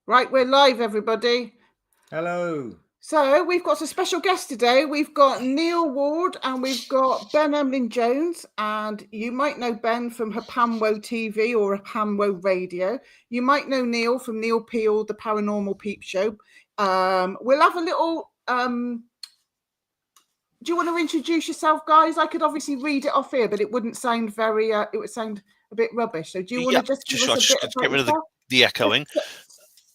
Right, we're live, everybody. Hello. So we've got a special guest today. We've got Neil Ward and we've got Ben Emlyn Jones. And you might know Ben from HPANWO TV or HPANWO Radio. You might know Neil from Neil Peel, the Paranormal Peep Show. We'll have a little... do you want to introduce yourself, guys? I could obviously read it off here, but it wouldn't sound very... it would sound a bit rubbish. So do you want to just give us a bit about get rid of the echoing?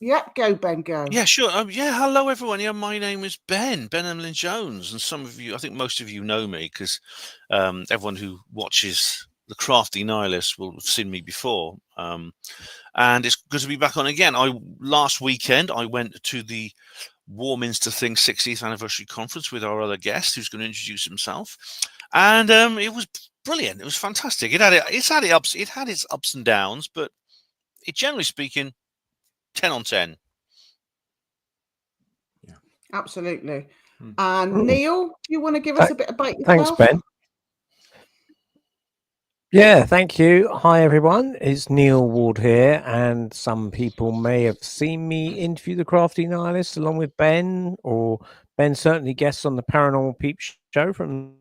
Yep, go Ben, go. Yeah, sure. Hello everyone. Yeah, my name is Ben Emlyn Jones, and some of you, I think most of you know me because everyone who watches the Crafty Nihilist will have seen me before. And it's good to be back on again. Last weekend I went to the Warminster Thing 60th anniversary conference with our other guest, who's going to introduce himself, and it was brilliant. It was fantastic. It had its ups and downs, but generally speaking, 10 on 10. Yeah, absolutely. And Neil, do you want to give us a bit about yourself? Thanks, Ben. Yeah, thank you. Hi, everyone. It's Neil Ward here, and some people may have seen me interview the Crafty Nihilist along with Ben, or Ben certainly guests on the Paranormal Peep Show from,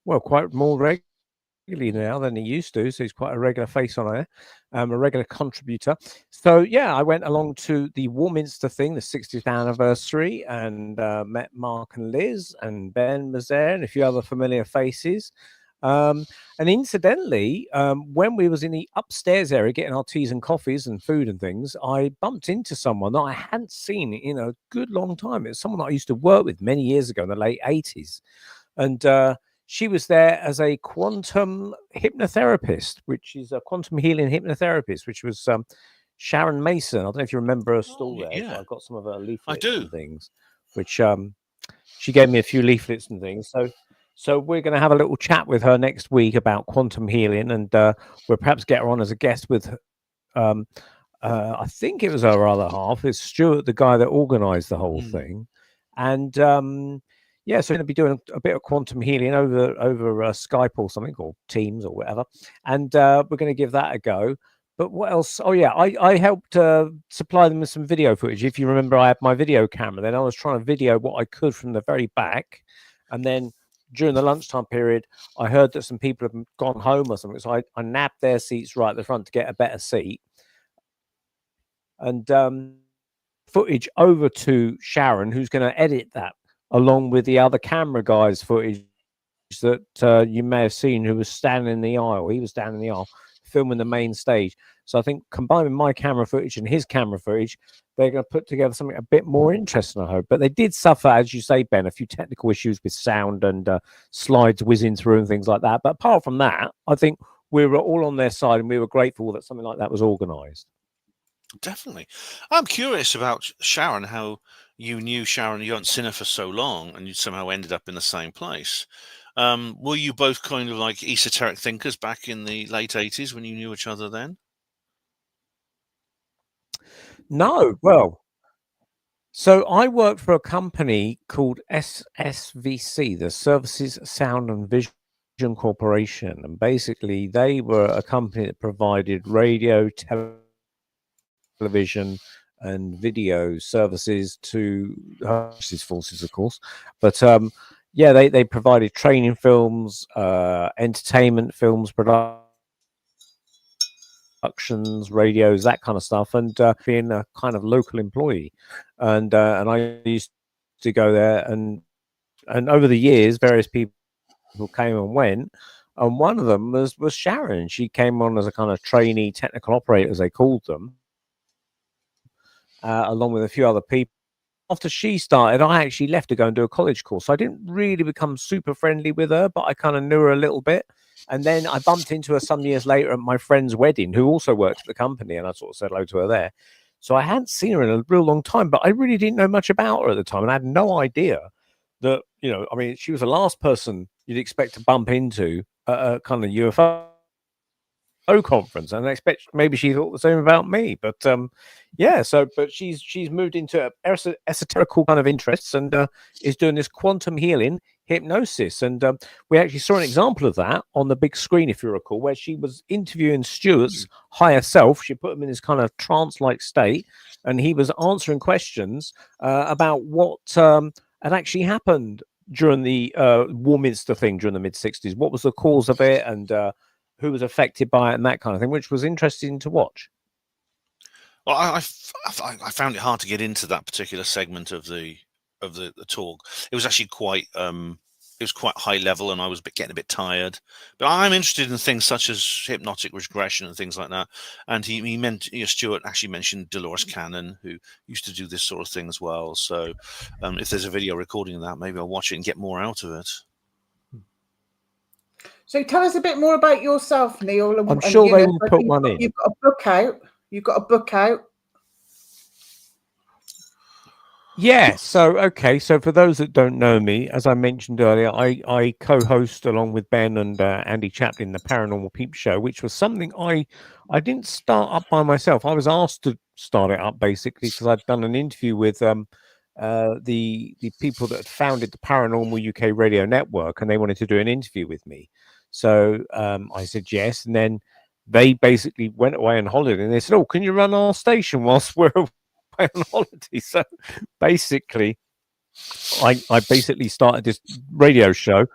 well, quite more regularly now than he used to, so he's quite a regular face on there, a regular contributor. So yeah, I went along to the Warminster thing, the 60th anniversary, and met Mark and Liz, and Ben was there, and a few other familiar faces. And incidentally, when we was in the upstairs area getting our teas and coffees and food and things, I bumped into someone that I hadn't seen in a good long time. It was someone that I used to work with many years ago in the late 80s, and she was there as a quantum hypnotherapist, which is a quantum healing hypnotherapist, which was Sharon Mason. I don't know if you remember her stall there. Yeah. So I've got some of her leaflets I do. and things, which she gave me a few leaflets and things. So we're going to have a little chat with her next week about quantum healing, and we'll perhaps get her on as a guest with, I think it was her other half, is Stuart, the guy that organised the whole thing. And yeah, so we're going to be doing a bit of quantum healing over Skype or something, or Teams or whatever. And we're going to give that a go. But what else? Oh, yeah, I helped supply them with some video footage. If you remember, I had my video camera. Then I was trying to video what I could from the very back. And then during the lunchtime period, I heard that some people have gone home or something. So I nabbed their seats right at the front to get a better seat. And footage over to Sharon, who's going to edit that, along with the other camera guy's footage that you may have seen, who was standing in the aisle. He was standing in the aisle filming the main stage. So I think combining my camera footage and his camera footage, they're going to put together something a bit more interesting, I hope. But they did suffer, as you say, Ben, a few technical issues with sound and slides whizzing through and things like that. But apart from that, I think we were all on their side, and we were grateful that something like that was organised. Definitely. I'm curious about Sharon, how you knew Sharon. You hadn't seen her for so long, and you somehow ended up in the same place. Were you both kind of like esoteric thinkers back in the late 80s when you knew each other then? No, well, so I worked for a company called SSVC, the Services, Sound and Vision Corporation. And basically, they were a company that provided radio, television, and video services to forces, of course. But yeah, they provided training films, entertainment films, productions, radios, that kind of stuff, and being a kind of local employee. And I used to go there, and over the years, various people came and went. And one of them was Sharon. She came on as a kind of trainee technical operator, as they called them, along with a few other people. After she started, I actually left to go and do a college course. So I didn't really become super friendly with her, but I kind of knew her a little bit. And then I bumped into her some years later at my friend's wedding, who also worked at the company, and I sort of said hello to her there. So I hadn't seen her in a real long time, but I really didn't know much about her at the time, and I had no idea that, you know, I mean, she was the last person you'd expect to bump into at a kind of UFO conference, and I expect maybe she thought the same about me. But yeah, so but she's moved into esoterical kind of interests, and is doing this quantum healing hypnosis. And we actually saw an example of that on the big screen, if you recall, where she was interviewing Stuart's higher self. She put him in this kind of trance-like state, and he was answering questions about what had actually happened during the Warminster thing during the mid-60s. What was the cause of it, and who was affected by it, and that kind of thing, which was interesting to watch. Well, I found it hard to get into that particular segment of the talk. It was actually quite high level, and I was getting a bit tired. But I'm interested in things such as hypnotic regression and things like that. And he meant, Stuart actually mentioned Dolores Cannon, who used to do this sort of thing as well. So if there's a video recording of that, maybe I'll watch it and get more out of it. So tell us a bit more about yourself, Neil. I'm sure they will put one in. You've got a book out. You've got a book out. Yeah. So, okay. So for those that don't know me, as I mentioned earlier, I co-host along with Ben and Andy Chaplin, the Paranormal Peep Show, which was something I didn't start up by myself. I was asked to start it up basically because I'd done an interview with the people that had founded the Paranormal UK Radio Network, and they wanted to do an interview with me. So I said yes, and then they basically went away on holiday, and they said, "Oh, can you run our station whilst we're away on holiday?" So basically, I basically started this radio show,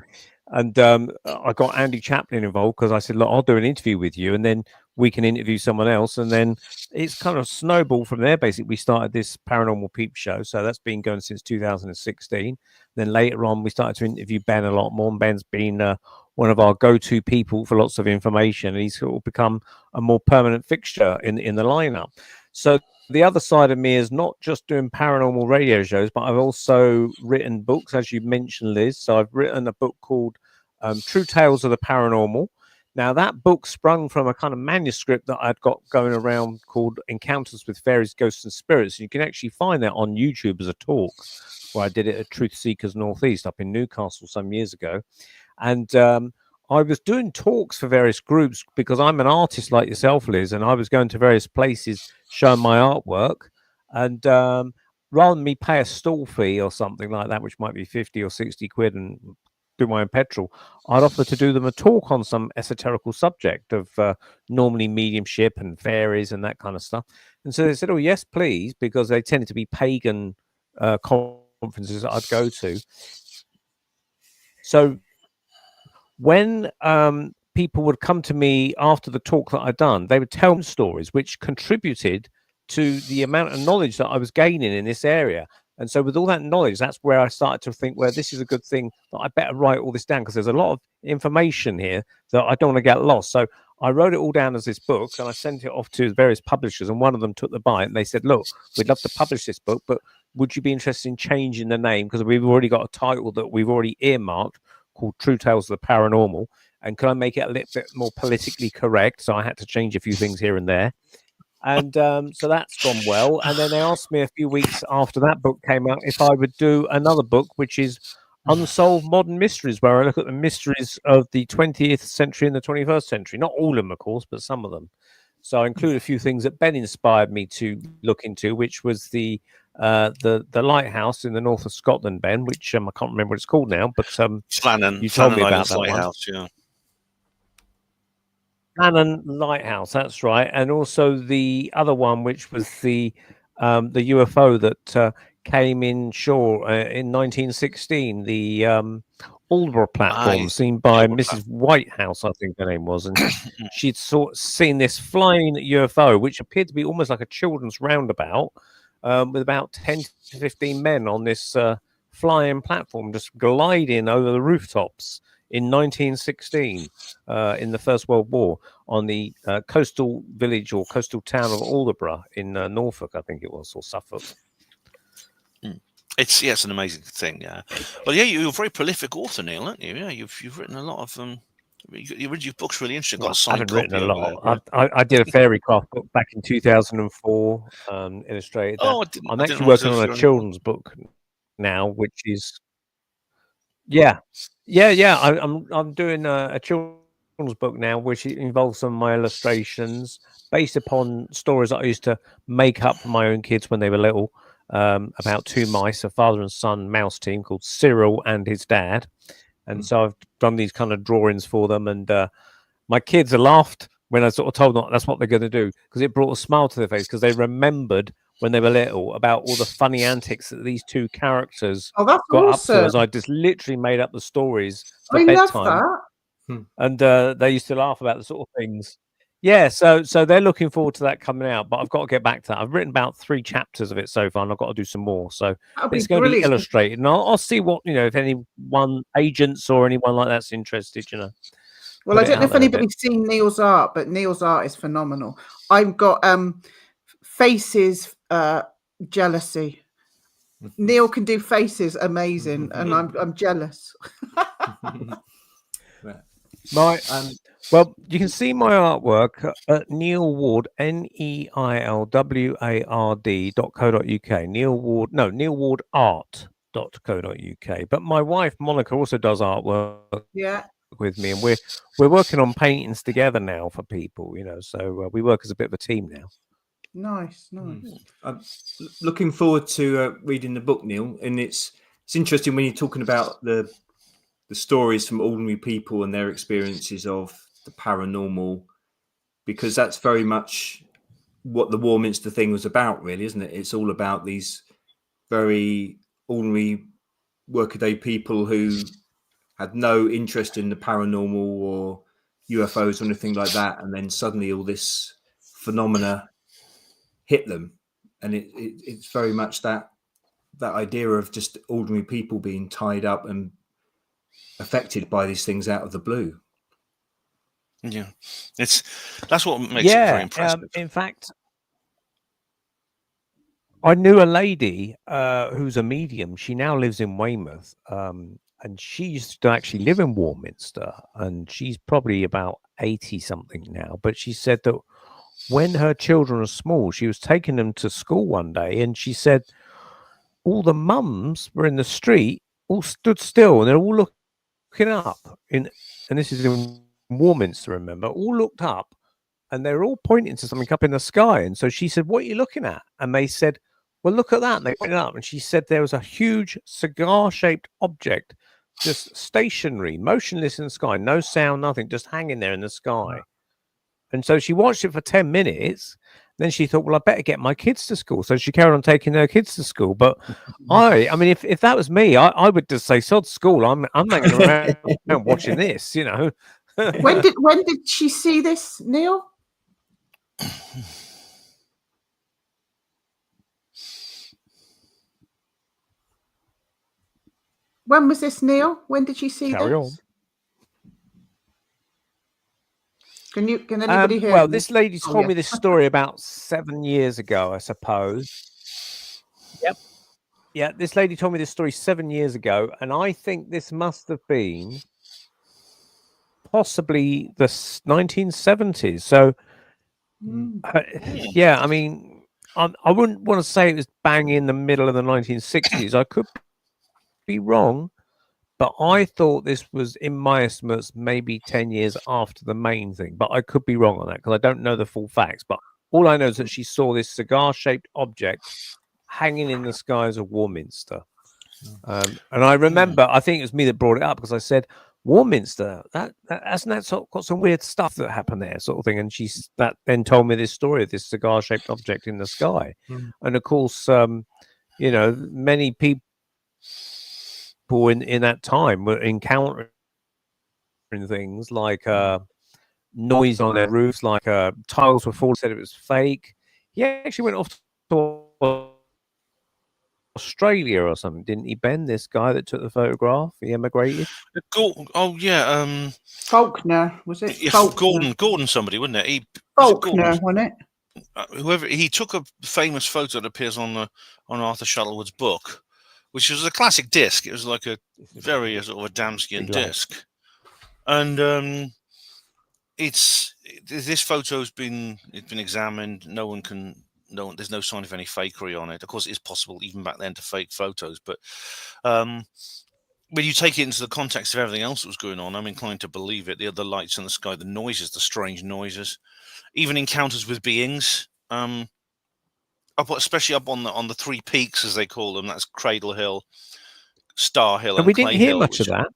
and I got Andy Chaplin involved because I said, "Look, I'll do an interview with you, and then we can interview someone else." And then it's kind of snowballed from there. Basically, we started this Paranormal Peep Show, so that's been going since 2016. Then later on, we started to interview Ben a lot more, and Ben's been one of our go-to people for lots of information, and he's sort of become a more permanent fixture in the lineup. So the other side of me is not just doing paranormal radio shows, but I've also written books, as you mentioned, Liz. So I've written a book called True Tales of the Paranormal. Now, that book sprung from a kind of manuscript that I'd got going around called Encounters with Fairies, Ghosts and Spirits. You can actually find that on YouTube as a talk, where I did it at Truth Seekers Northeast up in Newcastle some years ago. And I was doing talks for various groups because I'm an artist like yourself, Liz, and I was going to various places showing my artwork. And rather than me pay a stall fee or something like that, which might be 50 or 60 quid and do my own petrol, I'd offer to do them a talk on some esoterical subject of normally mediumship and fairies and that kind of stuff. And so they said, "Oh, yes, please," because they tended to be pagan conferences that I'd go to. So when people would come to me after the talk that I'd done, they would tell me stories which contributed to the amount of knowledge that I was gaining in this area. And so with all that knowledge, that's where I started to think, well, this is a good thing that I better write all this down because there's a lot of information here that I don't want to get lost. So I wrote it all down as this book, and I sent it off to various publishers, and one of them took the bite, and they said, "Look, we'd love to publish this book, but would you be interested in changing the name? Because we've already got a title that we've already earmarked called True Tales of the Paranormal, and can I make it a little bit more politically correct?" So I had to change a few things here and there. And so that's gone well. And then they asked me a few weeks after that book came out if I would do another book, which is Unsolved Modern Mysteries, where I look at the mysteries of the 20th century and the 21st century. Not all of them, of course, but some of them. So I include a few things that Ben inspired me to look into, which was the lighthouse in the north of Scotland, Ben, which I can't remember what it's called now, but Flannan, you told me about that lighthouse, one. yeah. Flannan Lighthouse, that's right, and also the other one, which was the UFO that came in shore in 1916, the Aldborough platform, seen by Mrs. Whitehouse, I think her name was, and she'd seen this flying UFO, which appeared to be almost like a children's roundabout, with about 10 to 15 men on this flying platform, just gliding over the rooftops in 1916, in the First World War, on the coastal village or coastal town of Aldborough in Norfolk, I think it was, or Suffolk. It's an amazing thing. Yeah. Well, yeah, you're a very prolific author, Neil, aren't you? Yeah, you've written a lot of your book's really interesting. Got a signed I haven't written copy a lot. There, right? I did a fairy craft book back in 2004, illustrated that. Oh, I'm actually working on a children's book now, which is I'm doing a children's book now, which involves some of my illustrations based upon stories that I used to make up for my own kids when they were little. about two mice, a father and son mouse team called Cyril and his dad. And so I've done these kind of drawings for them. And my kids laughed when I sort of told them that's what they're going to do, because it brought a smile to their face, because they remembered when they were little about all the funny antics that these two characters Oh, that's got awesome. up to, as I just literally made up the stories for I bedtime. love that. And they used to laugh about the sort of things. Yeah, so they're looking forward to that coming out, but I've got to get back to that. I've written about 3 chapters of it so far, and I've got to do some more. So it's going to be illustrated, and I'll see what, if anyone, agents or anyone like that's interested, Well, I don't know if anybody's seen Neil's art, but Neil's art is phenomenal. I've got faces, jealousy. Neil can do faces amazing, and I'm jealous. Well, you can see my artwork at Neil Ward, neilward.co.uk. neilwardart.co.uk. But my wife Monica also does artwork. Yeah. With me, and we're working on paintings together now for people, so we work as a bit of a team now. Nice. I'm looking forward to reading the book, Neil, and it's interesting when you're talking about the stories from ordinary people and their experiences of the paranormal, because that's very much what the Warminster thing was about, really, isn't it? It's all about these very ordinary workaday people who had no interest in the paranormal or UFOs or anything like that, and then suddenly all this phenomena hit them, and it's very much that idea of just ordinary people being tied up and affected by these things out of the blue. Yeah, that's what makes it very impressive. In fact, I knew a lady who's a medium. She now lives in Weymouth, and she used to actually live in Warminster, and she's probably about 80 something now. But she said that when her children were small, she was taking them to school one day, and she said all the mums were in the street, all stood still, and they're all looking up. And this is in Warminster, remember, all looked up, and they were all pointing to something up in the sky. And so she said, "What are you looking at?" And they said, "Well, look at that." And they pointed up, and she said there was a huge cigar-shaped object, just stationary, motionless in the sky, no sound, nothing, just hanging there in the sky. And so she watched it for 10 minutes. Then she thought, well, I better get my kids to school. So she carried on taking her kids to school. But I mean, if that was me, I would just say, sod school. I'm hanging around watching this, When did she see this, Neil? When was this, Neil? When did she see Carry this? On. Can anybody hear? Well, this lady told me this story about 7 years ago, I suppose. Yep. Yeah, this lady told me this story 7 years ago, and I think this must have been possibly the 1970s. So, yeah, I mean, I wouldn't want to say it was bang in the middle of the 1960s. I could be wrong, but I thought this was, in my estimates, maybe 10 years after the main thing. But I could be wrong on that because I don't know the full facts. But all I know is that she saw this cigar-shaped object hanging in the skies of Warminster. And I remember, I think it was me that brought it up because I said, Warminster, that hasn't that sort of got some weird stuff that happened there, sort of thing. And that then told me this story of this cigar-shaped object in the sky. And of course, many people in that time were encountering things like noise on their roofs, like tiles were falling, said it was fake. He actually went off to Australia or something, didn't he, Ben? This guy that took the photograph, he emigrated. Faulkner, was it? Yeah, Faulkner. Gordon, somebody, wasn't it? Faulkner, wasn't it? Whoever, he took a famous photo that appears on Arthur Shuttleworth's book, which was a classic disc. It was like a very sort of a Damskian disc, and this photo's been examined. There's no sign of any fakery on it. Of course, it's possible even back then to fake photos, but when you take it into the context of everything else that was going on, I'm inclined to believe it. The other lights in the sky, the noises, the strange noises, even encounters with beings. especially up on the three peaks, as they call them. That's Cradle Hill, Star Hill, And and we didn't Clay hear Hill. much of that.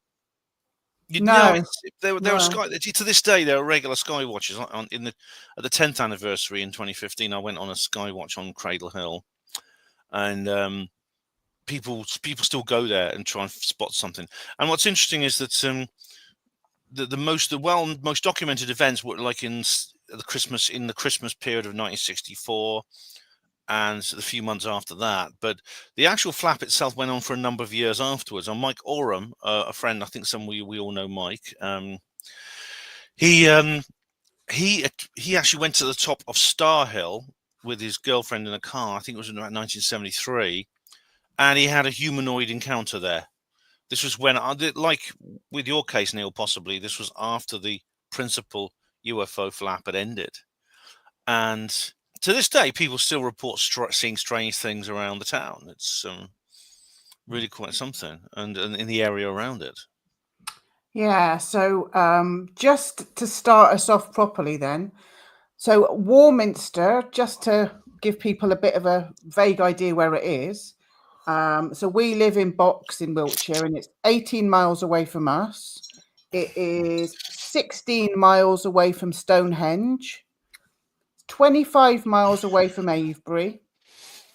No, There no. are sky. To this day, there are regular sky watches. At the 10th anniversary in 2015, I went on a sky watch on Cradle Hill, and people still go there and try and spot something. And what's interesting is that the most documented events were like in the Christmas period of 1964 and a few months after that. But the actual flap itself went on for a number of years afterwards. And Mike Oram, a friend, I think we all know Mike. He actually went to the top of Star Hill with his girlfriend in a car. I think it was in about 1973, and he had a humanoid encounter there. This was when, like with your case, Neil, possibly this was after the principal UFO flap had ended, and to this day, people still report seeing strange things around the town. It's really quite something, and in the area around it. Yeah, so just to start us off properly then, so Warminster, just to give people a bit of a vague idea where it is. So we live in Box in Wiltshire, and it's 18 miles away from us. It is 16 miles away from Stonehenge, 25 miles away from Avebury,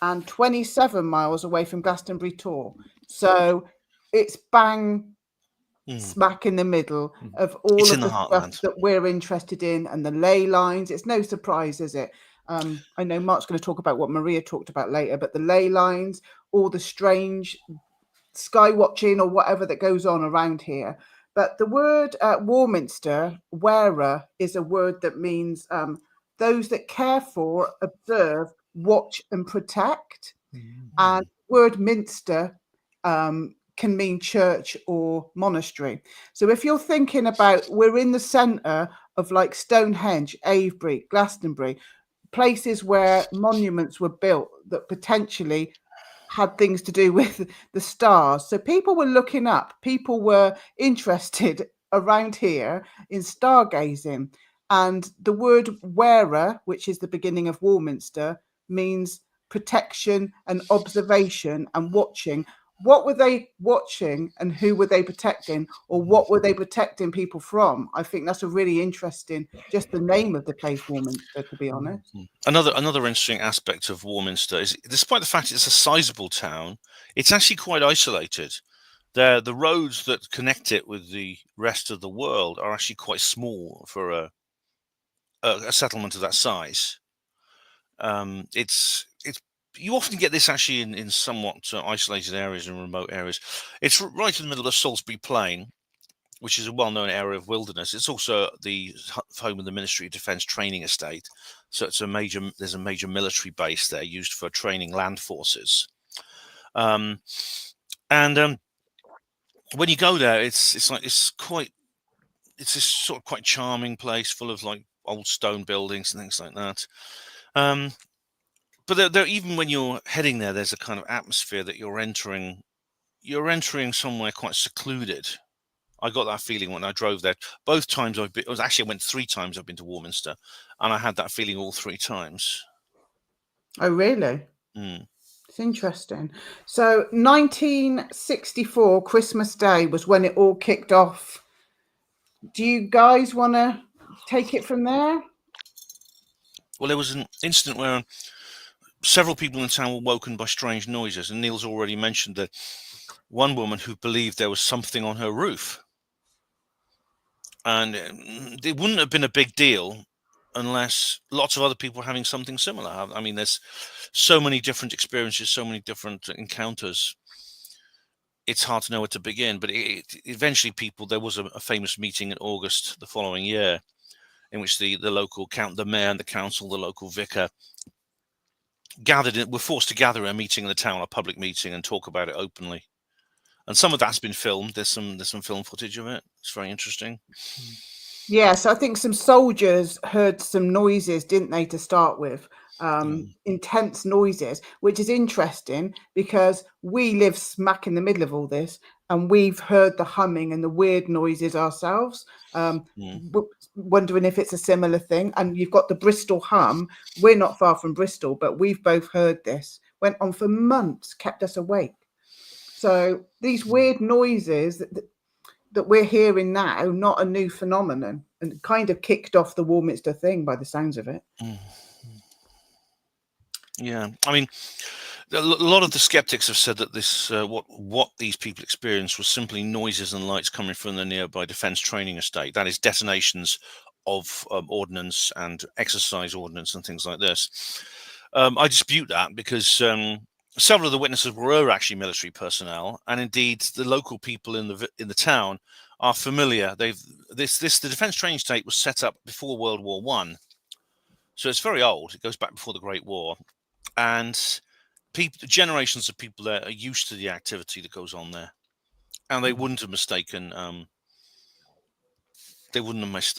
and 27 miles away from Glastonbury Tor. So it's bang smack in the middle of all of the stuff that we're interested in, and the ley lines. It's no surprise, is it? I know Mark's going to talk about what Maria talked about later, but the ley lines, all the strange sky watching or whatever that goes on around here. But the word Warminster, wearer, is a word that means those that care for, observe, watch and protect. And the word Minster can mean church or monastery. So if you're thinking about, we're in the centre of like Stonehenge, Avebury, Glastonbury, places where monuments were built that potentially had things to do with the stars. So people were looking up, people were interested around here in stargazing. And the word wearer, which is the beginning of Warminster, means protection and observation and watching. What were they watching and who were they protecting, or what were they protecting people from? I think that's a really interesting, just the name of the place, Warminster, to be honest. Another interesting aspect of Warminster is, despite the fact it's a sizable town, it's actually quite isolated. The roads that connect it with the rest of the world are actually quite small for a settlement of that size. You often get this actually in somewhat isolated areas and remote areas. It's right in the middle of Salisbury Plain, which is a well-known area of wilderness. It's also the home of the Ministry of Defence Training Estate. So there's a major military base there used for training land forces. And when you go there, it's this sort of quite charming place full of like old stone buildings and things like that. But there, even when you're heading there, there's a kind of atmosphere that you're entering somewhere quite secluded. I got that feeling when I drove there. Both times I went 3 times I've been to Warminster, and I had that feeling all 3 times. Oh, really? It's interesting. So 1964, Christmas Day, was when it all kicked off. Do you guys want to take it from there? Well, there was an incident where several people in town were woken by strange noises, and Neil's already mentioned that one woman who believed there was something on her roof. And it wouldn't have been a big deal unless lots of other people were having something similar. I mean, there's so many different experiences, so many different encounters. It's hard to know where to begin, but eventually there was a famous meeting in August the following year in which the local the mayor and the council, the local vicar, were forced to gather a meeting in the town, a public meeting, and talk about it openly. And some of that's been filmed. There's some film footage of it. It's very interesting. Yes, I think some soldiers heard some noises, didn't they, to start with? intense noises, which is interesting because we live smack in the middle of all this, and we've heard the humming and the weird noises ourselves. Wondering if it's a similar thing. And you've got the Bristol hum. We're not far from Bristol, but we've both heard this. Went on for months, kept us awake. So these weird noises that we're hearing now, not a new phenomenon, and kind of kicked off the Warminster thing by the sounds of it. Yeah, I mean, a lot of the skeptics have said that this what these people experienced was simply noises and lights coming from the nearby defence training estate. That is, detonations of ordnance and exercise ordnance and things like this. I dispute that because several of the witnesses were actually military personnel, and indeed the local people in the town are familiar. The defence training estate was set up before World War I, so it's very old. It goes back before the Great War, and generations of people there are used to the activity that goes on there, and they wouldn't have mistaken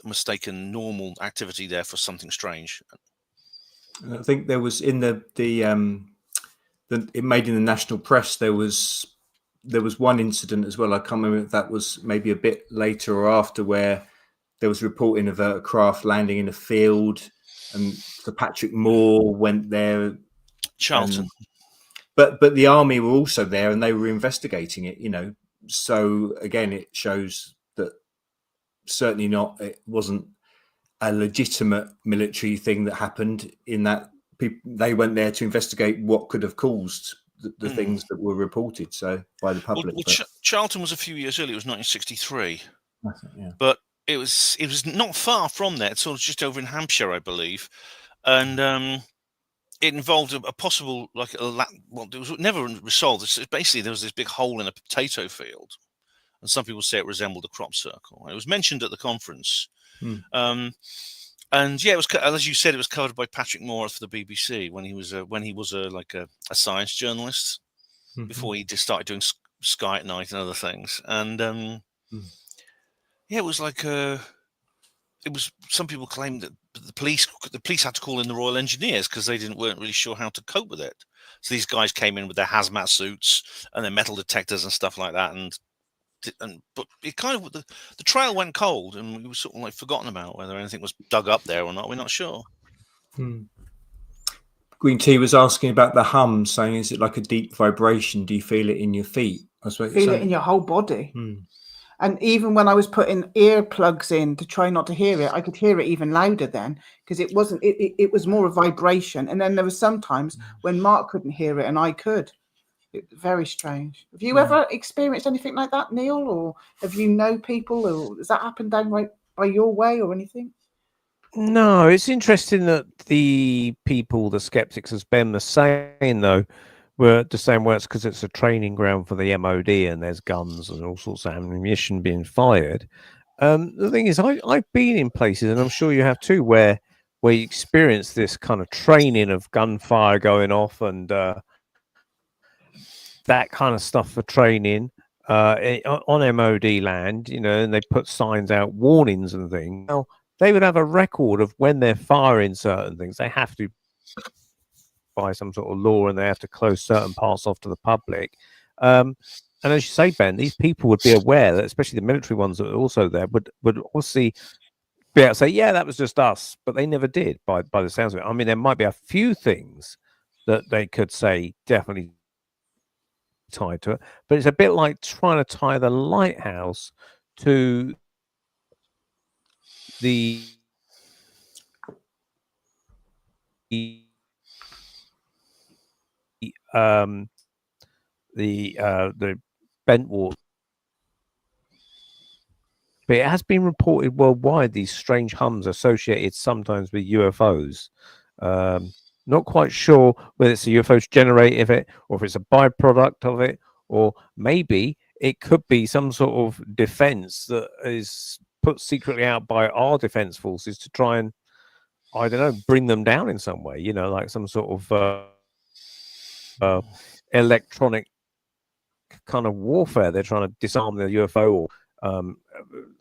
mistaken normal activity there for something strange. I think there was in it made in the national press. There was one incident as well. I can't remember if that was maybe a bit later or after, where there was reporting of a craft landing in a field, and Sir Patrick Moore went there. Charlton. But the army were also there, and they were investigating it. So again, it shows that certainly it wasn't a legitimate military thing that happened. In that they went there to investigate what could have caused the things that were reported by the public. Charlton was a few years earlier. It was 1963. Yeah. But it was not far from there. It's sort of just over in Hampshire, I believe, and it involved a possible it was never resolved. Basically, there was this big hole in a potato field, and some people say it resembled a crop circle. It was mentioned at the conference, and yeah, it was, as you said, it was covered by Patrick Moore for the BBC when he was a science journalist before he just started doing Sky at Night and other things. And yeah, it was like it was. Some people claimed that the police had to call in the Royal Engineers because they weren't really sure how to cope with it. So these guys came in with their hazmat suits and their metal detectors and stuff like that, but it kind of the trail went cold, and we were sort of like forgotten about whether anything was dug up there or not. We're not sure. Green Tea was asking about the hum, saying, "Is it like a deep vibration? Do you feel it in your feet?" I suppose feel it in your whole body. And even when I was putting earplugs in to try not to hear it, I could hear it even louder then, because it wasn't. It was more a vibration. And then there were some times when Mark couldn't hear it and I could. Very strange. Have you ever experienced anything like that, Neil, or have you people, or has that happened down right by your way or anything? No, it's interesting that the skeptics, as Ben was saying, though, were just saying, well, it's because it's a training ground for the MOD and there's guns and all sorts of ammunition being fired. The thing is, I've been in places, and I'm sure you have too, where you experience this kind of training of gunfire going off and that kind of stuff for training on MOD land, and they put signs out, warnings and things. Now, they would have a record of when they're firing certain things. They have to, by some sort of law, and they have to close certain parts off to the public. And as you say, Ben, these people would be aware that, especially the military ones that are also there, would obviously be able to say, yeah, that was just us, but they never did by the sounds of it. I mean, there might be a few things that they could say definitely tied to it, but it's a bit like trying to tie the lighthouse to the bent water. But it has been reported worldwide, these strange hums associated sometimes with UFOs. Not quite sure whether it's the UFOs generating it, or if it's a byproduct of it, or maybe it could be some sort of defense that is put secretly out by our defense forces to try and, I don't know, bring them down in some way, like some sort of electronic kind of warfare. They're trying to disarm the UFO or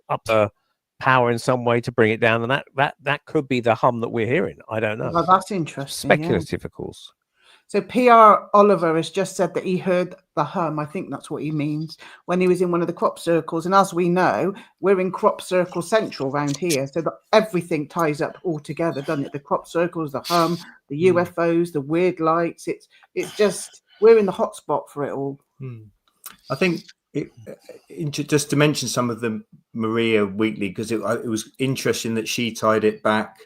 up the power in some way to bring it down, and that could be the hum that we're hearing. I don't know. Well, that's interesting. Yeah. Speculative, of course. So PR Oliver has just said that he heard the hum. I think that's what he means when he was in one of the crop circles. And as we know, we're in crop circle central around here. So that everything ties up all together, doesn't it? The crop circles, the hum, the UFOs, the weird lights. It's just, we're in the hot spot for it all. I think just to mention some of the Maria Wheatley, because it was interesting that she tied it back,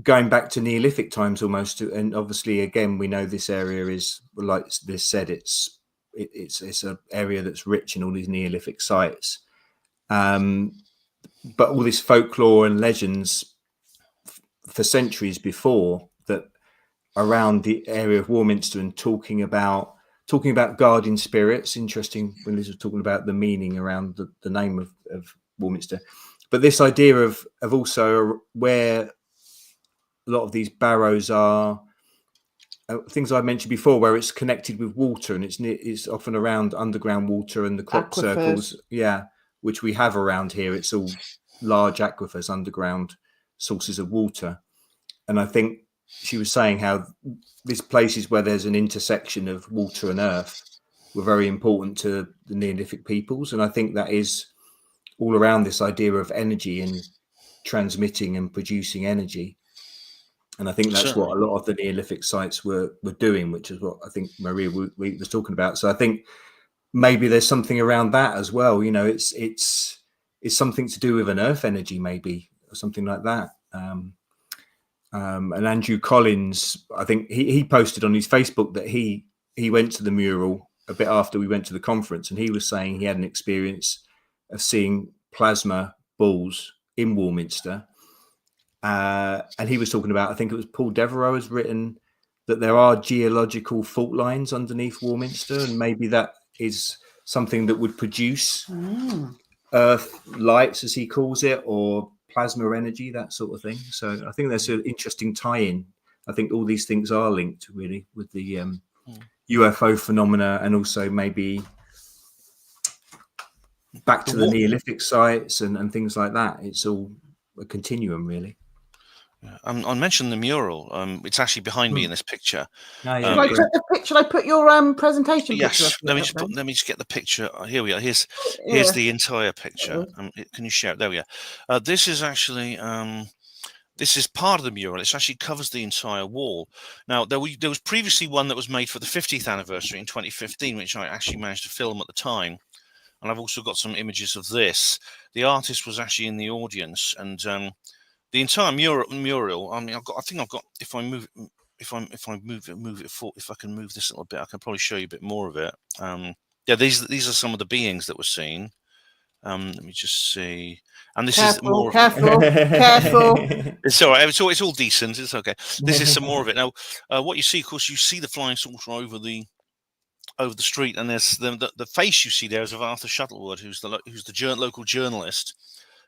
going back to Neolithic times almost. And obviously, again, we know this area is, like this said, it's an area that's rich in all these Neolithic sites. But all this folklore and legends for centuries before that around the area of Warminster, and talking about guardian spirits. Interesting when Liz was talking about the meaning around the name of Warminster. But this idea of also where a lot of these barrows are, things I mentioned before, where it's connected with water, and it's often around underground water and the crop circles, which we have around here. It's all large aquifers, underground sources of water. And I think she was saying how these places where there's an intersection of water and earth were very important to the Neolithic peoples. And I think that is all around this idea of energy and transmitting and producing energy. And I think that's what a lot of the Neolithic sites were doing, which is what I think Maria was talking about. So I think maybe there's something around that as well. It's something to do with an earth energy, maybe, or something like that. And Andrew Collins, I think he posted on his Facebook that he went to the mural a bit after we went to the conference, and he was saying he had an experience of seeing plasma balls in Warminster. And he was talking about, I think it was Paul Devereaux has written that there are geological fault lines underneath Warminster, and maybe that is something that would produce earth lights, as he calls it, or plasma energy, that sort of thing. So I think that's an interesting tie-in. I think all these things are linked really with the UFO phenomena, and also maybe back to the Neolithic sites and things like that. It's all a continuum, really. I mentioned the mural. It's actually behind me in this picture. Shall I put your presentation picture yes, up? let me just get the picture. Here we are. Here's the entire picture. Can you share it? There we are. This is actually this is part of the mural. It actually covers the entire wall. Now there was previously one that was made for the 50th anniversary in 2015, which I actually managed to film at the time. And I've also got some images of this. The artist was actually in the audience, and the entire mural. I mean, I think I've got. If I move if I can move this a little bit, I can probably show you a bit more of it. These are some of the beings that were seen. Let me just see. And this is more. Careful. It's all right. It's all decent. It's okay. This is some more of it. Now, what you see, of course, you see the flying saucer over the street, and there's the face you see there is of Arthur Shuttleworth, who's the local journalist,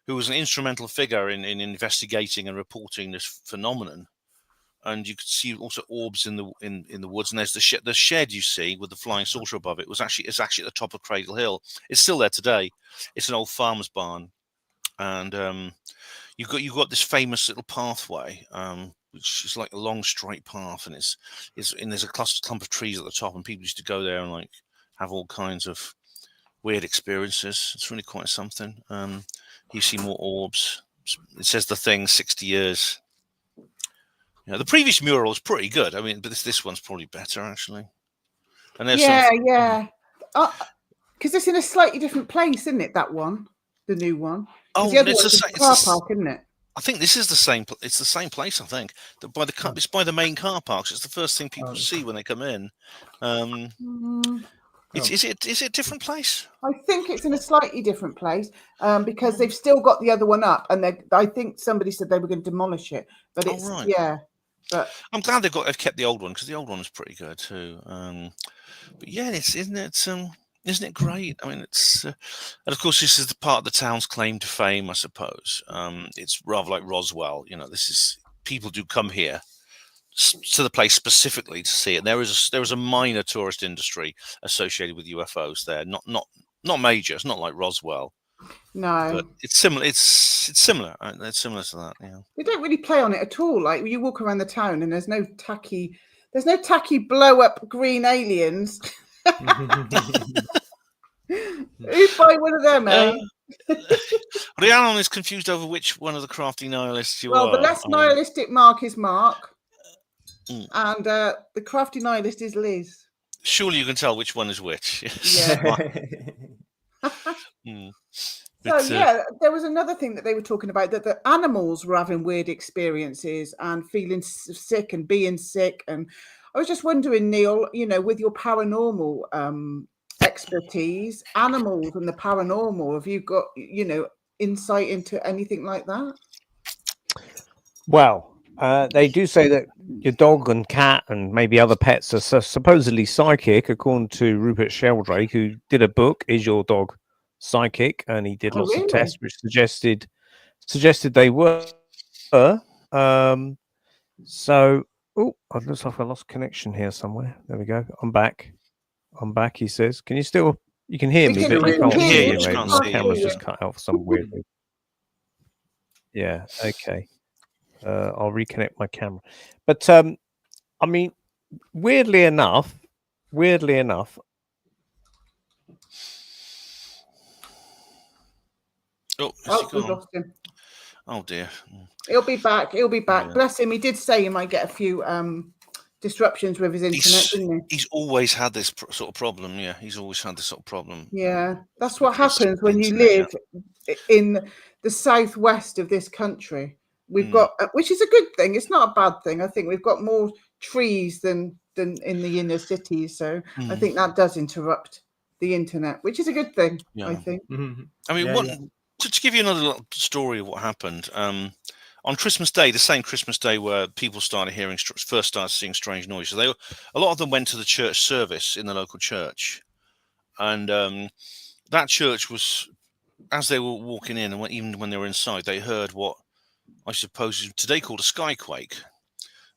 who was an instrumental figure in investigating and reporting this phenomenon. And you could see also orbs in the woods. And there's the shed you see with the flying saucer above it. It's actually at the top of Cradle Hill. It's still there today. It's an old farmer's barn, and you've got this famous little pathway, which is like a long straight path, and there's a clump of trees at the top, and people used to go there and like have all kinds of weird experiences. It's really quite something. You see more orbs. It says the thing 60 years. The previous mural was pretty good. I mean, but this one's probably better actually. And there's because it's in a slightly different place, isn't it? That one, the new one. Oh, the other one's a car park, isn't it? I think this is the same. It's the same place. I think it's by the main car parks. It's the first thing people see when they come in. Is it a different place? I think it's in a slightly different place because they've still got the other one up, and I think somebody said they were going to demolish it. But it's But I'm glad they've kept the old one, because the old one was pretty good too. But yeah, isn't it great? I mean, it's and of course this is the part of the town's claim to fame, I suppose. It's rather like Roswell. This is, people do come here to the place specifically to see it. There is a minor tourist industry associated with UFOs there, not major. It's not like Roswell. No, but it's similar. It's similar. It's similar to that. Yeah. they don't really play on it at all. Like you walk around the town and there's no tacky blow up green aliens. Who'd buy one of them, eh? Rhiannon is confused over which one of the crafty nihilists you are. Well, the less nihilistic Mark is Mark, Mm. and the crafty nihilist is Liz. Surely you can tell which one is which. Yeah. Mm. So yeah, there was another thing that they were talking about, that the animals were having weird experiences and feeling sick and being sick. And I was just wondering, Neil, you know, with your paranormal expertise, animals and the paranormal, have you got, you know, insight into anything like that? Well, they do say that your dog and cat and maybe other pets are supposedly psychic, according to Rupert Sheldrake, who did a book, Is Your Dog Psychic? And he did lots of tests which suggested they were. So, oh, it looks like I lost connection here somewhere. There we go. I'm back, he says. Can you still, you can hear me, but you can't hear me. My camera's just cut out for some weird reason. Yeah, okay. I'll reconnect my camera. But I mean, weirdly enough. Oh, we've lost him. Oh dear. He'll be back. Yeah. Bless him. He did say he might get a few disruptions with his internet, didn't he? He's always had this sort of problem. Yeah, he's always had this sort of problem. Yeah, that's what happens when you live in the southwest of this country. We've got, which is a good thing. It's not a bad thing. I think we've got more trees than in the inner cities. So I think that does interrupt the internet, which is a good thing, I think. I mean, to give you another little story of what happened, on Christmas Day, the same Christmas Day where people first started seeing strange noises, a lot of them went to the church service in the local church. And that church was, as they were walking in, and even when they were inside, they heard what I suppose is today called a skyquake.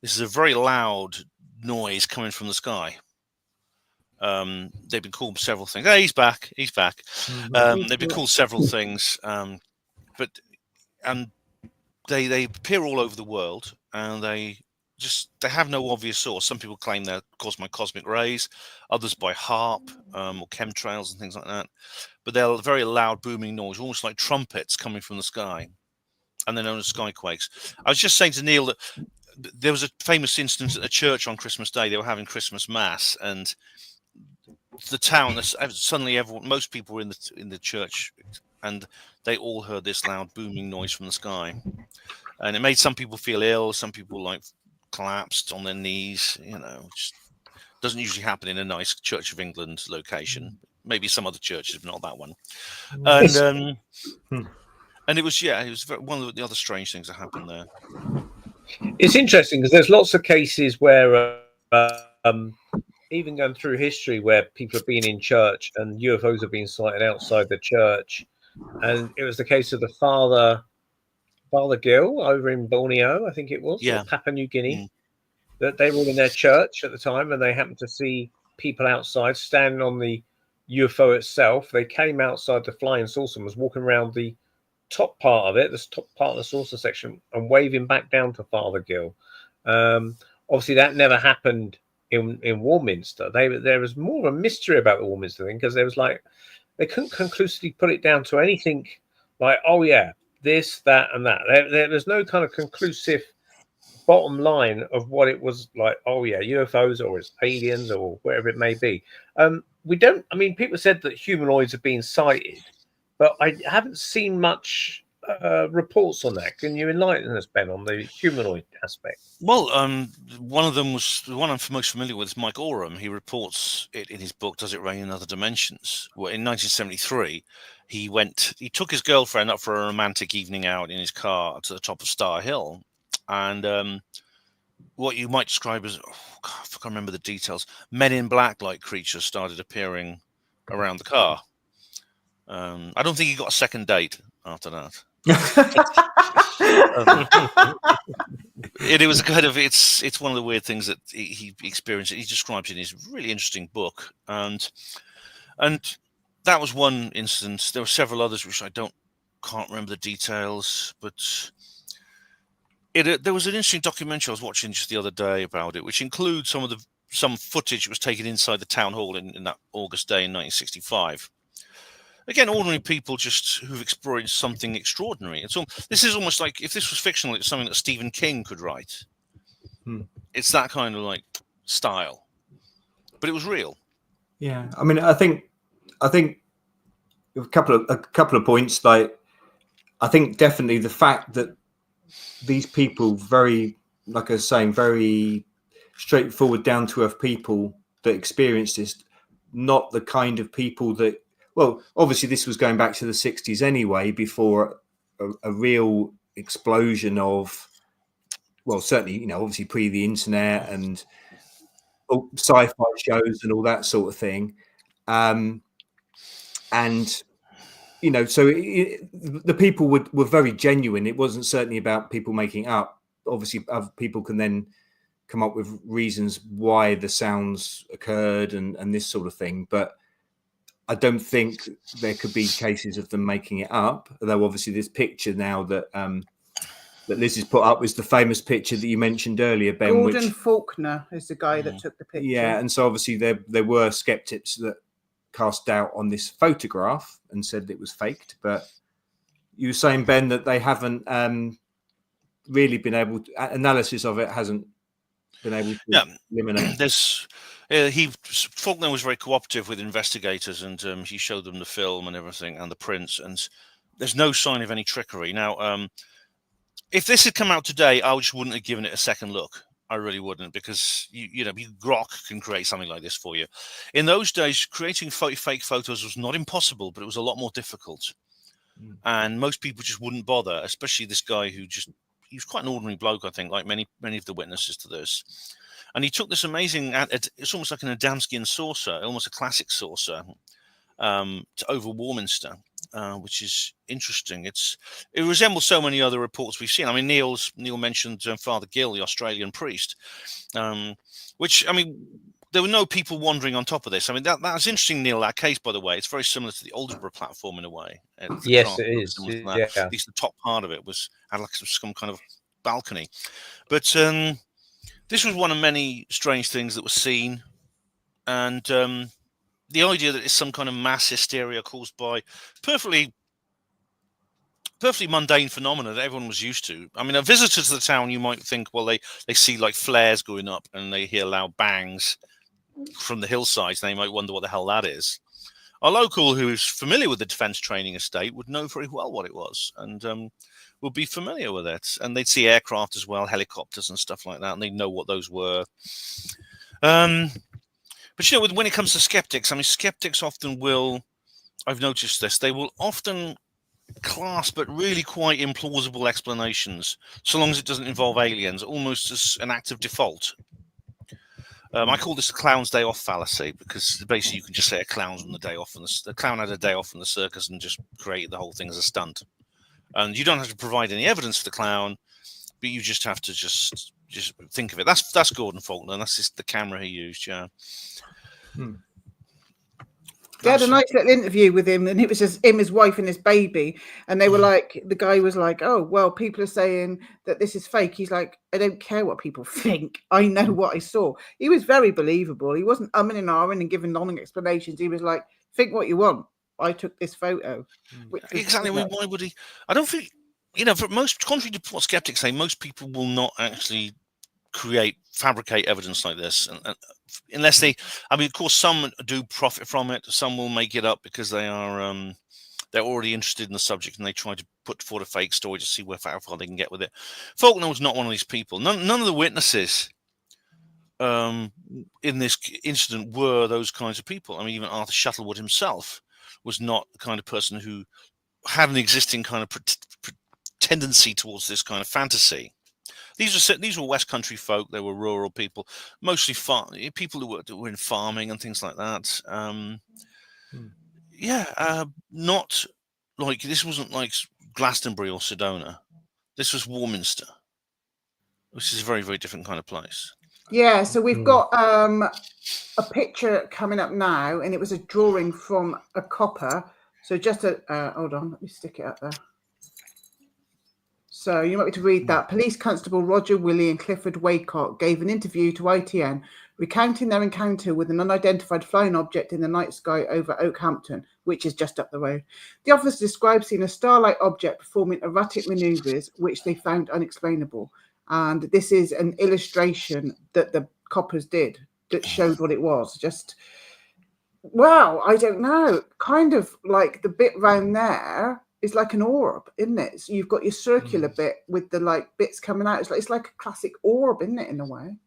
This is a very loud noise coming from the sky. They've been called several things. Hey, he's back. They've been called several things, but they appear all over the world, and they have no obvious source. Some people claim they're caused by cosmic rays, others by HAARP or chemtrails and things like that. But they're a very loud, booming noise, almost like trumpets coming from the sky, and they're known as skyquakes. I was just saying to Neil that there was a famous instance at a church on Christmas Day. They were having Christmas Mass, and the town, suddenly most people were in the church, and they all heard this loud booming noise from the sky, and it made some people feel ill. Some people collapsed on their knees, which doesn't usually happen in a nice Church of England location. Maybe some other churches, but not that one. And it was one of the other strange things that happened there. It's interesting because there's lots of cases where even going through history where people have been in church and UFOs have been sighted outside the church. And it was the case of the Father Gill over in Borneo, I think it was, or Papua New Guinea, that they were in their church at the time and they happened to see people outside standing on the UFO itself. They came outside the flying saucer and was walking around the top part of it, the top part of the saucer section, and waving back down to Father Gill. Obviously, that never happened in Warminster. There was more of a mystery about the Warminster thing because there was they couldn't conclusively put it down to anything like, oh yeah, this, that, and that. There's no kind of conclusive bottom line of what it was like. Oh yeah, UFOs or it's aliens or whatever it may be. People said that humanoids have been sighted, but I haven't seen much reports on that. Can you enlighten us, Ben, on the humanoid aspect? Well, one of them was the one I'm most familiar with is Mike Oram. He reports it in his book, Does It Rain in Other Dimensions? Well, in 1973, he took his girlfriend up for a romantic evening out in his car to the top of Star Hill. And what you might describe as, I can't remember the details, Men in Black-like creatures started appearing around the car. I don't think he got a second date after that. It was it's one of the weird things that he experienced. He describes in his really interesting book, and that was one instance. There were several others which I can't remember the details, but there was an interesting documentary I was watching just the other day about it, which includes some footage that was taken inside the town hall in that August day in 1965. Again, ordinary people just who've experienced something extraordinary. This is almost like if this was fictional, it's something that Stephen King could write. It's that kind of like style, but it was real. Yeah, I mean, I think a couple of points. Like, I think definitely the fact that these people, very, like I was saying, very straightforward, down to earth people that experienced this, not the kind of people that, well, obviously this was going back to the 60s anyway, before a real explosion of, well, certainly, you know, obviously pre the internet and sci-fi shows and all that sort of thing. And, you know, so the people were very genuine. It wasn't certainly about people making up. Obviously, other people can then come up with reasons why the sounds occurred and this sort of thing. But I don't think there could be cases of them making it up. Although obviously this picture now that that Liz has put up is the famous picture that you mentioned earlier, Ben. Gordon Faulkner is the guy that took the picture. Yeah, and so obviously there were skeptics that cast doubt on this photograph and said it was faked. But you were saying, Ben, that they haven't really been able to, analysis of it hasn't been able to eliminate. Faulkner was very cooperative with investigators, and he showed them the film and everything and the prints, and there's no sign of any trickery. Now, if this had come out today, I just wouldn't have given it a second look. I really wouldn't, because Grok can create something like this for you. In those days, creating fake photos was not impossible, but it was a lot more difficult, and most people just wouldn't bother. Especially this guy he was quite an ordinary bloke, I think, like many of the witnesses to this. And he took this amazing, it's almost like an Adamskian saucer, almost a classic saucer, over Warminster, which is interesting. It resembles so many other reports we've seen. I mean, Neil mentioned Father Gill, the Australian priest, which, I mean, there were no people wandering on top of this. I mean, that's interesting, Neil, that case, by the way. It's very similar to the Aldeburgh platform in a way. Yes, it is. Yeah. At least the top part of it had like some kind of balcony. But this was one of many strange things that were seen. And the idea that it's some kind of mass hysteria caused by perfectly mundane phenomena that everyone was used to. I mean, a visitor to the town, you might think, well, they see like flares going up and they hear loud bangs from the hillsides. They might wonder what the hell that is. A local who is familiar with the defence training estate would know very well what it was, and would be familiar with it. And they'd see aircraft as well, helicopters and stuff like that, and they'd know what those were. But, you know, when it comes to skeptics, I mean, skeptics often will, I've noticed this, they will often class but really quite implausible explanations, so long as it doesn't involve aliens, almost as an act of default. I call this the clown's day off fallacy, because basically you can just say a clown's on the day off, and the clown had a day off from the circus and just created the whole thing as a stunt. And you don't have to provide any evidence for the clown, but you just have to just think of it. That's Gordon Faulkner, and that's just the camera he used. Yeah. They had a nice little interview with him, and it was just him, his wife, and his baby. And they were like, the guy was like, "Oh, well, people are saying that this is fake." He's like, "I don't care what people think. I know what I saw." He was very believable. He wasn't umming and ahhing and giving long explanations. He was like, "Think what you want. I took this photo." Exactly. I mean, why would he? I don't think, for most, contrary to what skeptics say, most people will not actually fabricate evidence like this, and unless they, I mean, of course, some do profit from it. Some will make it up because they are they're already interested in the subject and they try to put forward a fake story to see how far they can get with it. Faulkner was not one of these people. None of the witnesses in this incident were those kinds of people. I mean, even Arthur Shuttlewood himself was not the kind of person who had an existing kind of tendency towards this kind of fantasy. These were West Country folk. They were rural people, mostly people who were in farming and things like that. Not like, this wasn't like Glastonbury or Sedona. This was Warminster, which is a very, very different kind of place. Yeah, so we've got a picture coming up now, and it was a drawing from a copper. So just a hold on, let me stick it up there. So you want me to read that? Police Constable Roger Willie and Clifford Waycott gave an interview to ITN, recounting their encounter with an unidentified flying object in the night sky over Oakhampton, which is just up the road. The officers described seeing a star-like object performing erratic manoeuvres, which they found unexplainable. And this is an illustration that the coppers did that showed what it was. Just, wow, I don't know. Kind of like the bit round there is like an orb, isn't it? So you've got your circular bit with the like bits coming out. It's like a classic orb, isn't it, in a way?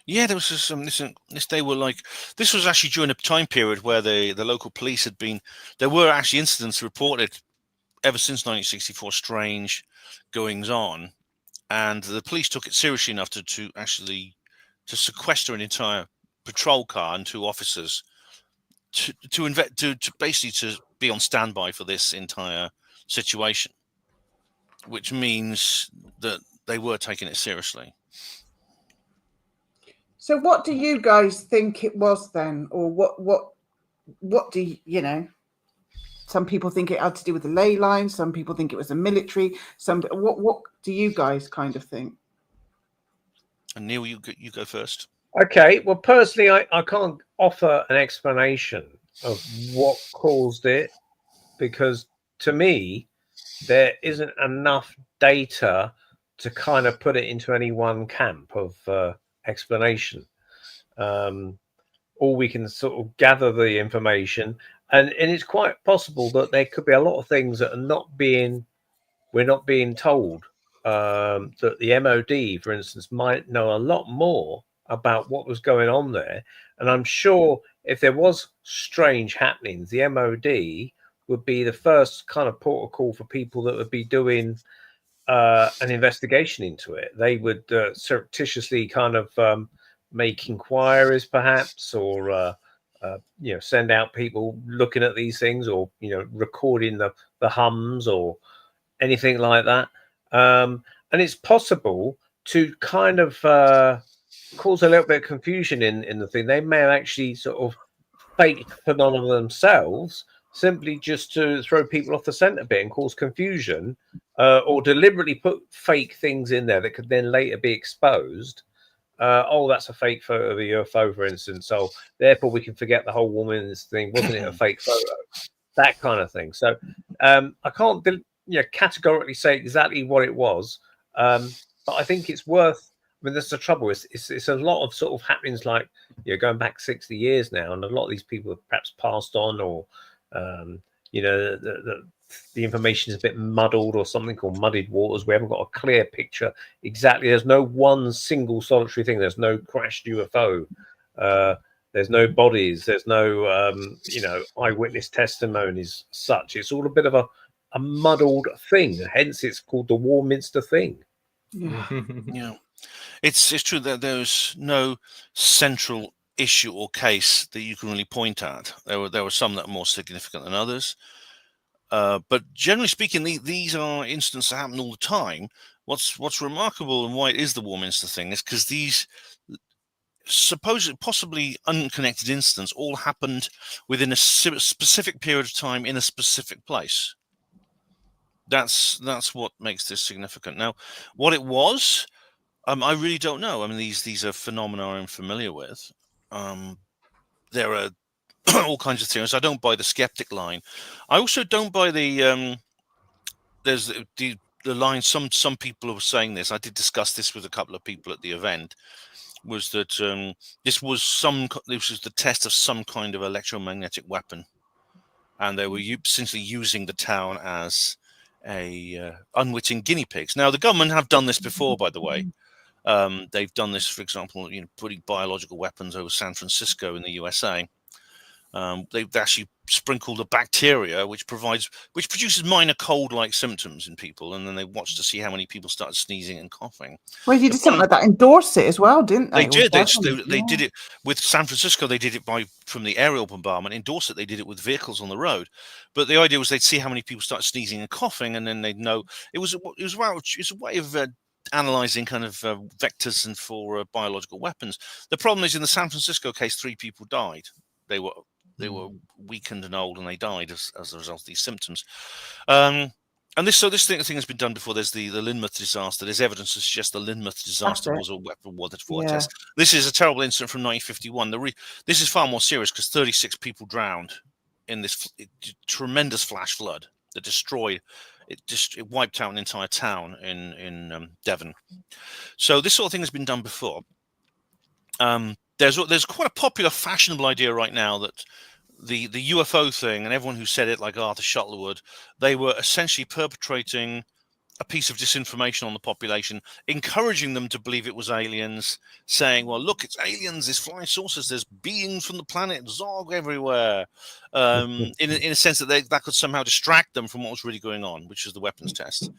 Yeah, there was this. They were like, this was actually during a time period where the local police had been. There were actually incidents reported ever since 1964, strange goings on, and the police took it seriously enough to actually sequester an entire patrol car and 2 officers to basically to be on standby for this entire situation, which means that they were taking it seriously. So what do you guys think it was then? Or what do you know? Some people think it had to do with the ley line. Some people think it was a military. What do you guys kind of think? And Neil, you go first. Okay. Well, personally, I can't offer an explanation of what caused it, because to me, there isn't enough data to kind of put it into any one camp of explanation. Or we can sort of gather the information, and it's quite possible that there could be a lot of things that we're not being told. That the MOD, for instance, might know a lot more about what was going on there. And I'm sure if there was strange happenings, the MOD would be the first kind of port of call for people that would be doing an investigation into it. They would surreptitiously kind of make inquiries, perhaps, or send out people looking at these things, or recording the hums or anything like that. And it's possible to kind of cause a little bit of confusion in the thing. They may have actually sort of faked phenomena themselves, simply just to throw people off the scent a bit and cause confusion, or deliberately put fake things in there that could then later be exposed. That's a fake photo of a UFO, for instance. So therefore, we can forget the whole woman's thing. Wasn't it a fake photo? That kind of thing. So I can't categorically say exactly what it was, but I think it's worth. I mean, that's the trouble. It's a lot of sort of happenings, like going back 60 years now, and a lot of these people have perhaps passed on, or the information is a bit muddled, or something called muddied waters. We haven't got a clear picture exactly. There's no one single solitary thing. There's no crashed UFO. There's no bodies. There's no eyewitness testimonies. Such. It's all a bit of a muddled thing. Hence, it's called the Warminster thing. Yeah. It's true that there's no central issue or case that you can really point at. There were some that are more significant than others, but generally speaking, these are instances that happen all the time. What's remarkable and why it is the Warminster thing is because these supposedly possibly unconnected incidents all happened within a specific period of time in a specific place. That's what makes this significant. Now, what it was, I really don't know. I mean, these are phenomena I'm familiar with. There are all kinds of theories. I don't buy the skeptic line. I also don't buy the there's the line. Some people were saying this. I did discuss this with a couple of people at the event. Was that this was the test of some kind of electromagnetic weapon, and they were essentially using the town as a unwitting guinea pigs. Now, the government have done this before, by the way. They've done this, for example, putting biological weapons over San Francisco in the USA. They've actually sprinkled a bacteria which produces minor cold-like symptoms in people, and then they watched to see how many people started sneezing and coughing. Well, you did something like that in Dorset as well, didn't they? They did. They did it with San Francisco. They did it from the aerial bombardment. In Dorset, they did it with vehicles on the road. But the idea was they'd see how many people started sneezing and coughing, and then they'd know it was a way of analyzing kind of vectors and for biological weapons. The problem is in the San Francisco case, 3 people died. They were weakened and old, and they died as a result of these symptoms. And this thing has been done before. There's the Lynmouth disaster. There's evidence to suggest the Lynmouth disaster was a weapon war test. This is a terrible incident from 1951. This is far more serious because 36 people drowned in this tremendous flash flood that destroyed. It wiped out an entire town in Devon. So this sort of thing has been done before. There's quite a popular, fashionable idea right now that the UFO thing, and everyone who said it, like Arthur Shuttlewood, they were essentially perpetrating a piece of disinformation on the population, encouraging them to believe it was aliens, saying, well, look, it's aliens, there's flying saucers, there's beings from the planet, Zog everywhere, in a sense that that could somehow distract them from what was really going on, which is the weapons test.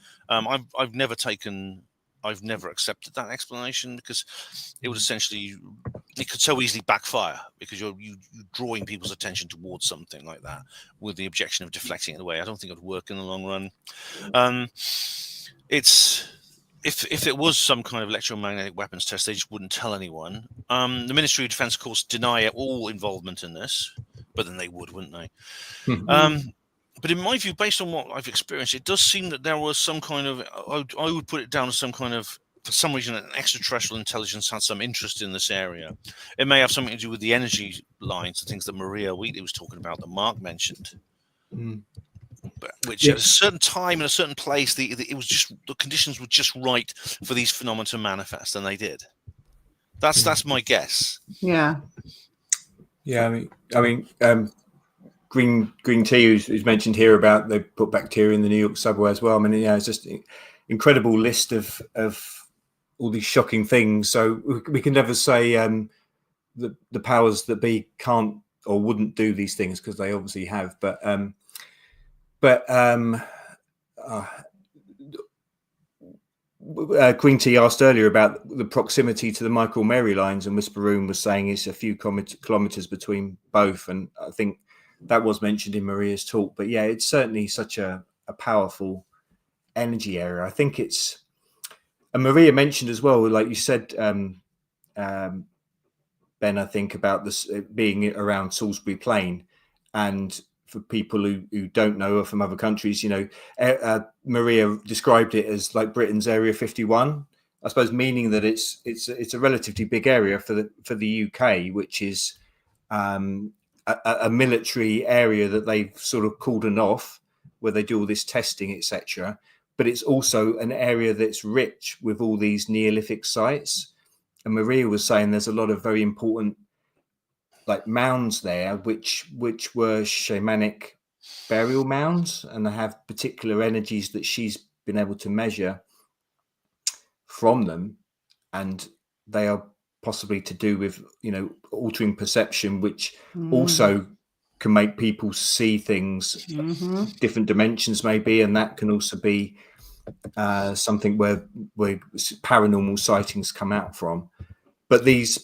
I've never accepted that explanation because it would essentially, it could so easily backfire because you're drawing people's attention towards something like that with the objection of deflecting it away. I don't think it would work in the long run. If it was some kind of electromagnetic weapons test, they just wouldn't tell anyone. The Ministry of Defence, of course, deny all involvement in this, but then they would, wouldn't they? But in my view, based on what I've experienced, it does seem that there was some kind of, I would put it down as some kind of, for some reason, an extraterrestrial intelligence had some interest in this area. It may have something to do with the energy lines and things that Maria Wheatley was talking about, that Mark mentioned. Which at a certain time in a certain place, it was just, the conditions were just right for these phenomena to manifest, and they did. That's my guess. Yeah. I mean, green tea who's mentioned here about they put bacteria in the New York subway as well. I mean, it's just an incredible list of all these shocking things. So we can never say the powers that be can't or wouldn't do these things, because they obviously have. But Green Tea asked earlier about the proximity to the Michael Mary lines, and Whisper Room was saying it's a few kilometers between both, and I think that was mentioned in Maria's talk. But yeah, it's certainly such a powerful energy area. I think it's, and Maria mentioned as well, like you said, Ben, I think about this being around Salisbury Plain, and for people who don't know or from other countries, Maria described it as like Britain's Area 51, I suppose, meaning that it's a relatively big area for the UK, which is a military area that they've sort of cordoned off, where they do all this testing, etc. But it's also an area that's rich with all these Neolithic sites. And Maria was saying there's a lot of very important like mounds there, which were shamanic burial mounds, and they have particular energies that she's been able to measure from them, and they are possibly to do with altering perception, which also can make people see things, different dimensions maybe, and that can also be something where paranormal sightings come out from. But these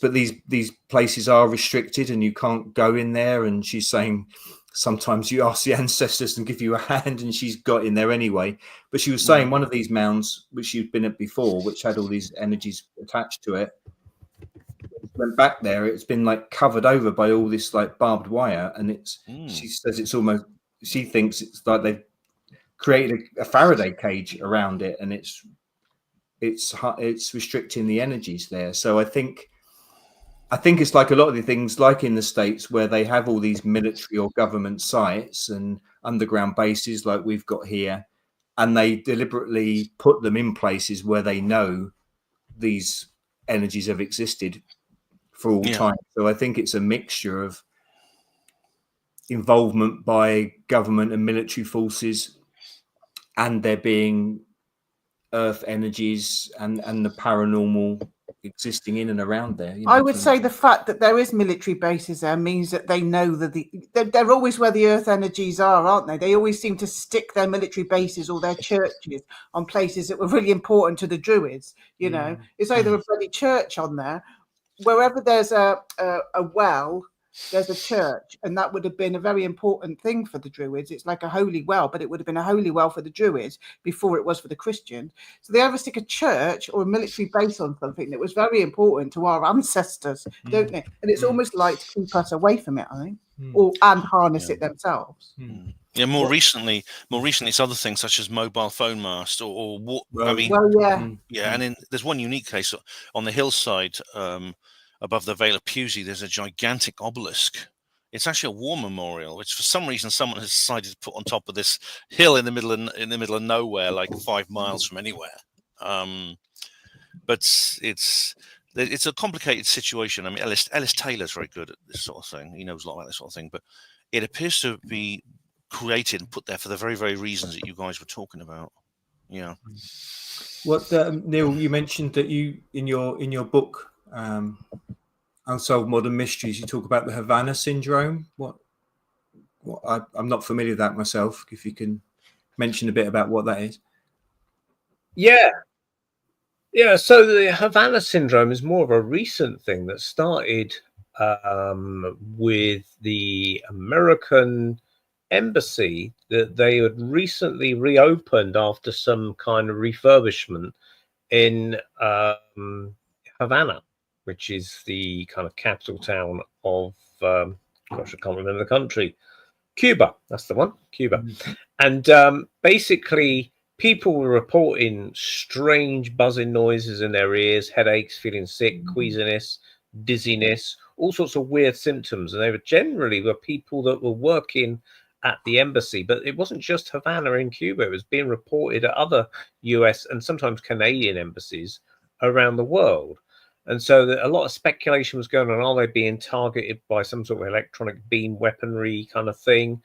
places are restricted, and you can't go in there. And she's saying sometimes you ask the ancestors and give you a hand, and she's got in there anyway. But she was saying one of these mounds, which she'd been at before, which had all these energies attached to it, went back there. It's been like covered over by all this like barbed wire, and it's she says it's almost, she thinks it's like they've created a Faraday cage around it, and it's restricting the energies there. So I think it's like a lot of the things like in the States, where they have all these military or government sites and underground bases like we've got here, and they deliberately put them in places where they know these energies have existed for all time. So I think it's a mixture of involvement by government and military forces, and there being earth energies and the paranormal existing in and around there. I would say the fact that there is military bases there means that they know that they're always where the earth energies are, aren't they? They always seem to stick their military bases or their churches on places that were really important to the Druids. It's either a bloody church on there, wherever there's a well, there's a church, and that would have been a very important thing for the Druids. It's like a holy well, but it would have been a holy well for the Druids before it was for the Christians. So they either stick a church or a military base on something that was very important to our ancestors, don't they? And it's almost like to keep us away from it, I think, and harness it themselves. Yeah, more recently, it's other things such as mobile phone mast or what. Well, yeah, and there's one unique case on the hillside above the Vale of Pewsey. There's a gigantic obelisk. It's actually a war memorial, which for some reason someone has decided to put on top of this hill in the middle of nowhere, like 5 miles from anywhere. But it's a complicated situation. I mean, Ellis Taylor's very good at this sort of thing. He knows a lot about this sort of thing, but it appears to be created and put there for the very, very reasons that you guys were talking about. Yeah. What Neil, you mentioned that you in your book Unsolved Modern Mysteries, you talk about the Havana syndrome. What I'm not familiar with that myself. If you can mention a bit about what that is. Yeah. So the Havana syndrome is more of a recent thing that started with the American embassy, that they had recently reopened after some kind of refurbishment in Havana, which is the kind of capital town of I can't remember the country. Cuba, that's the one, Cuba. And basically people were reporting strange buzzing noises in their ears, headaches, feeling sick, queasiness, dizziness, all sorts of weird symptoms. And they were generally people that were working at the embassy, but it wasn't just Havana in Cuba. It was being reported at other US and sometimes Canadian embassies around the world. And so a lot of speculation was going on. Are they being targeted by some sort of electronic beam weaponry kind of thing?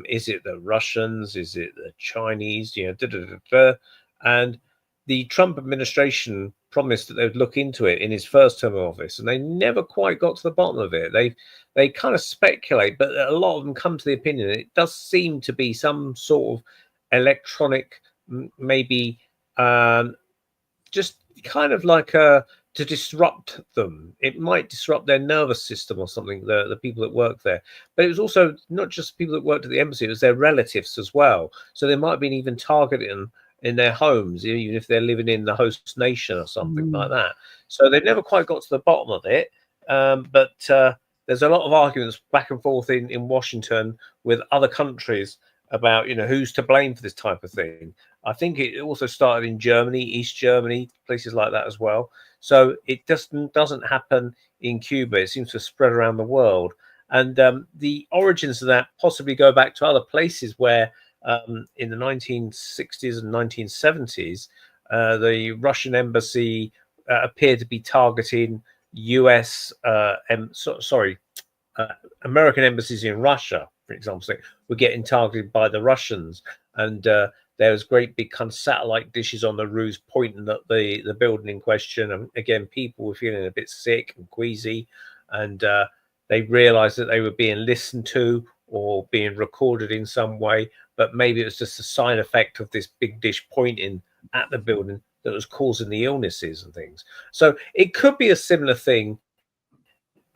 Is it the Russians? Is it the Chinese? And the Trump administration promised that they would look into it in his first term of office, and they never quite got to the bottom of it. They kind of speculate, but a lot of them come to the opinion that it does seem to be some sort of electronic, maybe just kind of like to disrupt them. It might disrupt their nervous system or something, the people that work there. But it was also not just people that worked at the embassy, it was their relatives as well. So they might have been even targeting in their homes, even if they're living in the host nation or something like that. So they never quite got to the bottom of it. But there's a lot of arguments back and forth in Washington with other countries about, who's to blame for this type of thing. I think it also started in Germany, East Germany, places like that as well. So it just doesn't happen in Cuba. It seems to spread around the world. And the origins of that possibly go back to other places where in the 1960s and 1970s, the Russian embassy appeared to be targeting American embassies in Russia, for example, were getting targeted by the Russians. And there was great big kind of satellite dishes on the roofs pointing at the building in question. And again, people were feeling a bit sick and queasy, and they realized that they were being listened to or being recorded in some way, but maybe it was just a side effect of this big dish pointing at the building that was causing the illnesses and things. So it could be a similar thing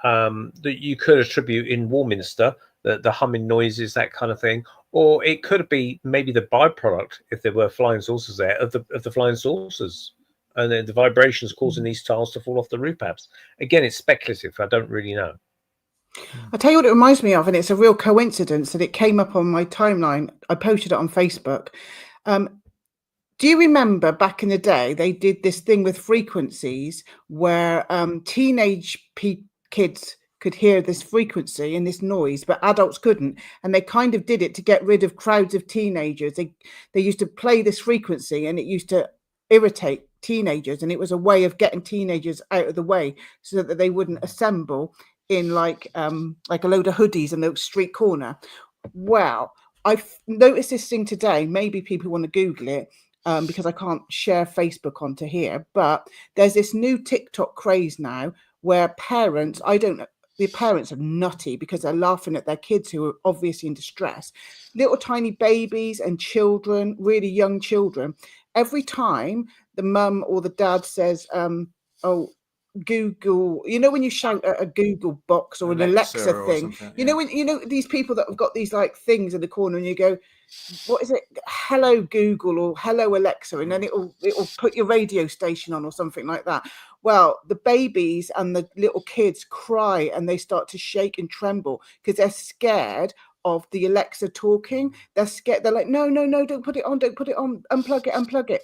that you could attribute in Warminster, the humming noises, that kind of thing. Or it could be maybe the byproduct, if there were flying saucers there, of the flying saucers, and then the vibrations causing these tiles to fall off the roof perhaps. Again, it's speculative. I don't really know. I'll tell you what it reminds me of, and it's a real coincidence that it came up on my timeline. I posted it on Facebook. Do you remember back in the day, they did this thing with frequencies where teenage kids could hear this frequency and this noise, but adults couldn't. And they kind of did it to get rid of crowds of teenagers. They used to play this frequency, and it used to irritate teenagers. And it was a way of getting teenagers out of the way so that they wouldn't assemble in like a load of hoodies in the street corner. Well, I've noticed this thing today. Maybe people want to Google it because I can't share Facebook onto here. But there's this new TikTok craze now where parents, the parents are nutty because they're laughing at their kids who are obviously in distress. Little tiny babies and children, really young children. Every time the mum or the dad says, oh, Google, you know, when you shout at a Google box or an Alexa or thing, something, you know, when you know these people that have got these like things in the corner, and you go, what is it? Hello Google or hello Alexa, and then it'll put your radio station on or something like that. Well, the babies and the little kids cry and they start to shake and tremble because they're scared of the Alexa talking. They're scared. They're like, no, don't put it on, unplug it.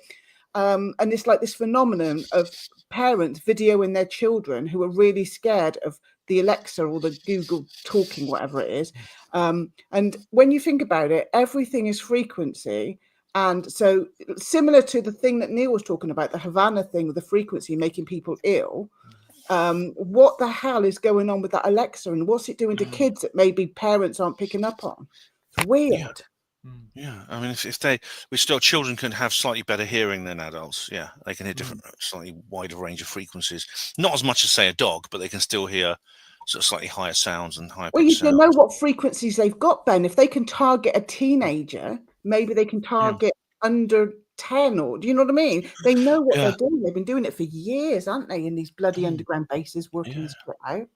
And it's like this phenomenon of parents videoing their children who are really scared of the Alexa or the Google talking, whatever it is. And when you think about it, everything is frequency. And so similar to the thing that Neil was talking about, the Havana thing with the frequency making people ill, what the hell is going on with that Alexa, and what's it doing to kids that maybe parents aren't picking up on? It's weird. Yeah, I mean, children can have slightly better hearing than adults. Yeah, they can hear different, slightly wider range of frequencies. Not as much as, say, a dog, but they can still hear sort of slightly higher sounds and higher. Well, you don't know what frequencies they've got, Ben. If they can target a teenager, maybe they can target under 10, or do you know what I mean? They know what they're doing. They've been doing it for years, aren't they, in these bloody underground bases working this shit out.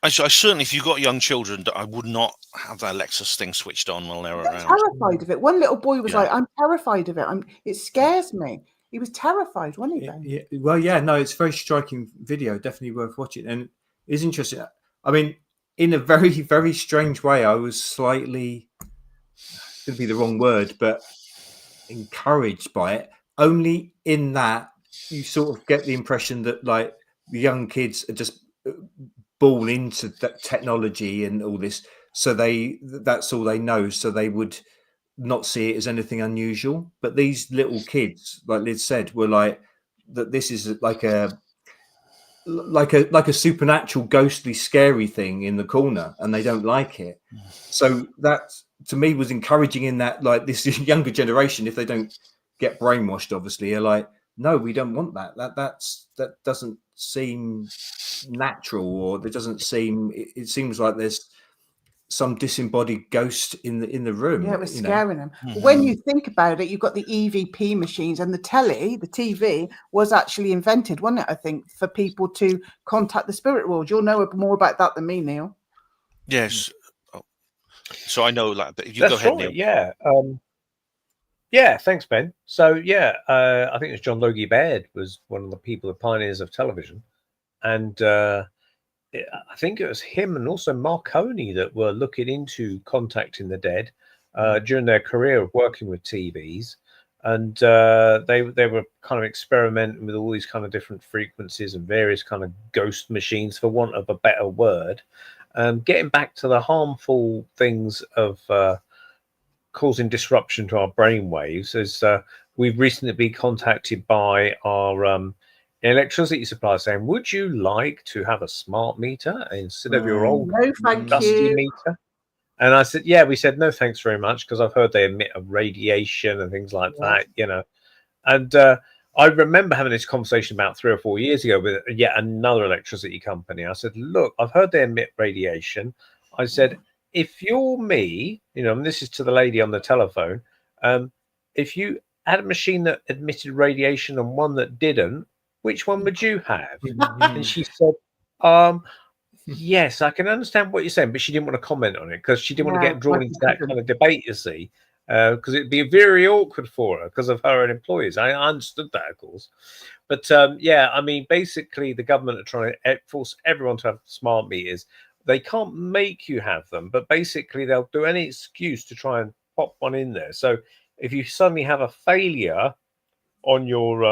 I certainly, if you've got young children, I would not have that Alexa thing switched on while they're around. Terrified of it. One little boy was like, I'm terrified of it. It scares me. He was terrified, wasn't he, Ben? Yeah. Well, yeah, no, it's a very striking video, definitely worth watching. And it's interesting. I mean, in a very, very strange way, I was slightly, it's going to be the wrong word, but encouraged by it. Only in that you sort of get the impression that like the young kids are just ball into that technology and all this, so that's all they know, so they would not see it as anything unusual. But these little kids, like Liz said, were like that this is like a supernatural, ghostly, scary thing in the corner, and they don't like it. So that to me was encouraging, in that like this younger generation, if they don't get brainwashed, obviously, are like, no, we don't want that. That doesn't seem natural, or it doesn't seem. It seems like there's some disembodied ghost in the room. Yeah, it was scaring them. When you think about it, you've got the EVP machines, and the TV was actually invented, wasn't it? I think, for people to contact the spirit world. You'll know more about that than me, Neil. Yes. So I know that. You go ahead, Neil. Yeah. Yeah, thanks, Ben. So, I think it was John Logie Baird was one of the people, the pioneers of television. And I think it was him and also Marconi that were looking into contacting the dead during their career of working with TVs. And they were kind of experimenting with all these kind of different frequencies and various kind of ghost machines, for want of a better word. Getting back to the harmful things of causing disruption to our brain waves, is we've recently been contacted by our electricity supplier saying, would you like to have a smart meter instead of your old dusty meter? And I said, we said, no, thanks very much, because I've heard they emit a radiation and things like that, And I remember having this conversation about 3 or 4 years ago with yet another electricity company. I said, look, I've heard they emit radiation. I said, if you're me, and this is to the lady on the telephone, if you had a machine that emitted radiation and one that didn't, which one would you have? And she said, yes, I can understand what you're saying, but she didn't want to comment on it because she didn't want to get drawn into that kind of debate, you see, because it'd be very awkward for her because of her own employees. I understood that, of course. But I mean, basically the government are trying to force everyone to have smart meters. They can't make you have them, but basically they'll do any excuse to try and pop one in there. So if you suddenly have a failure on your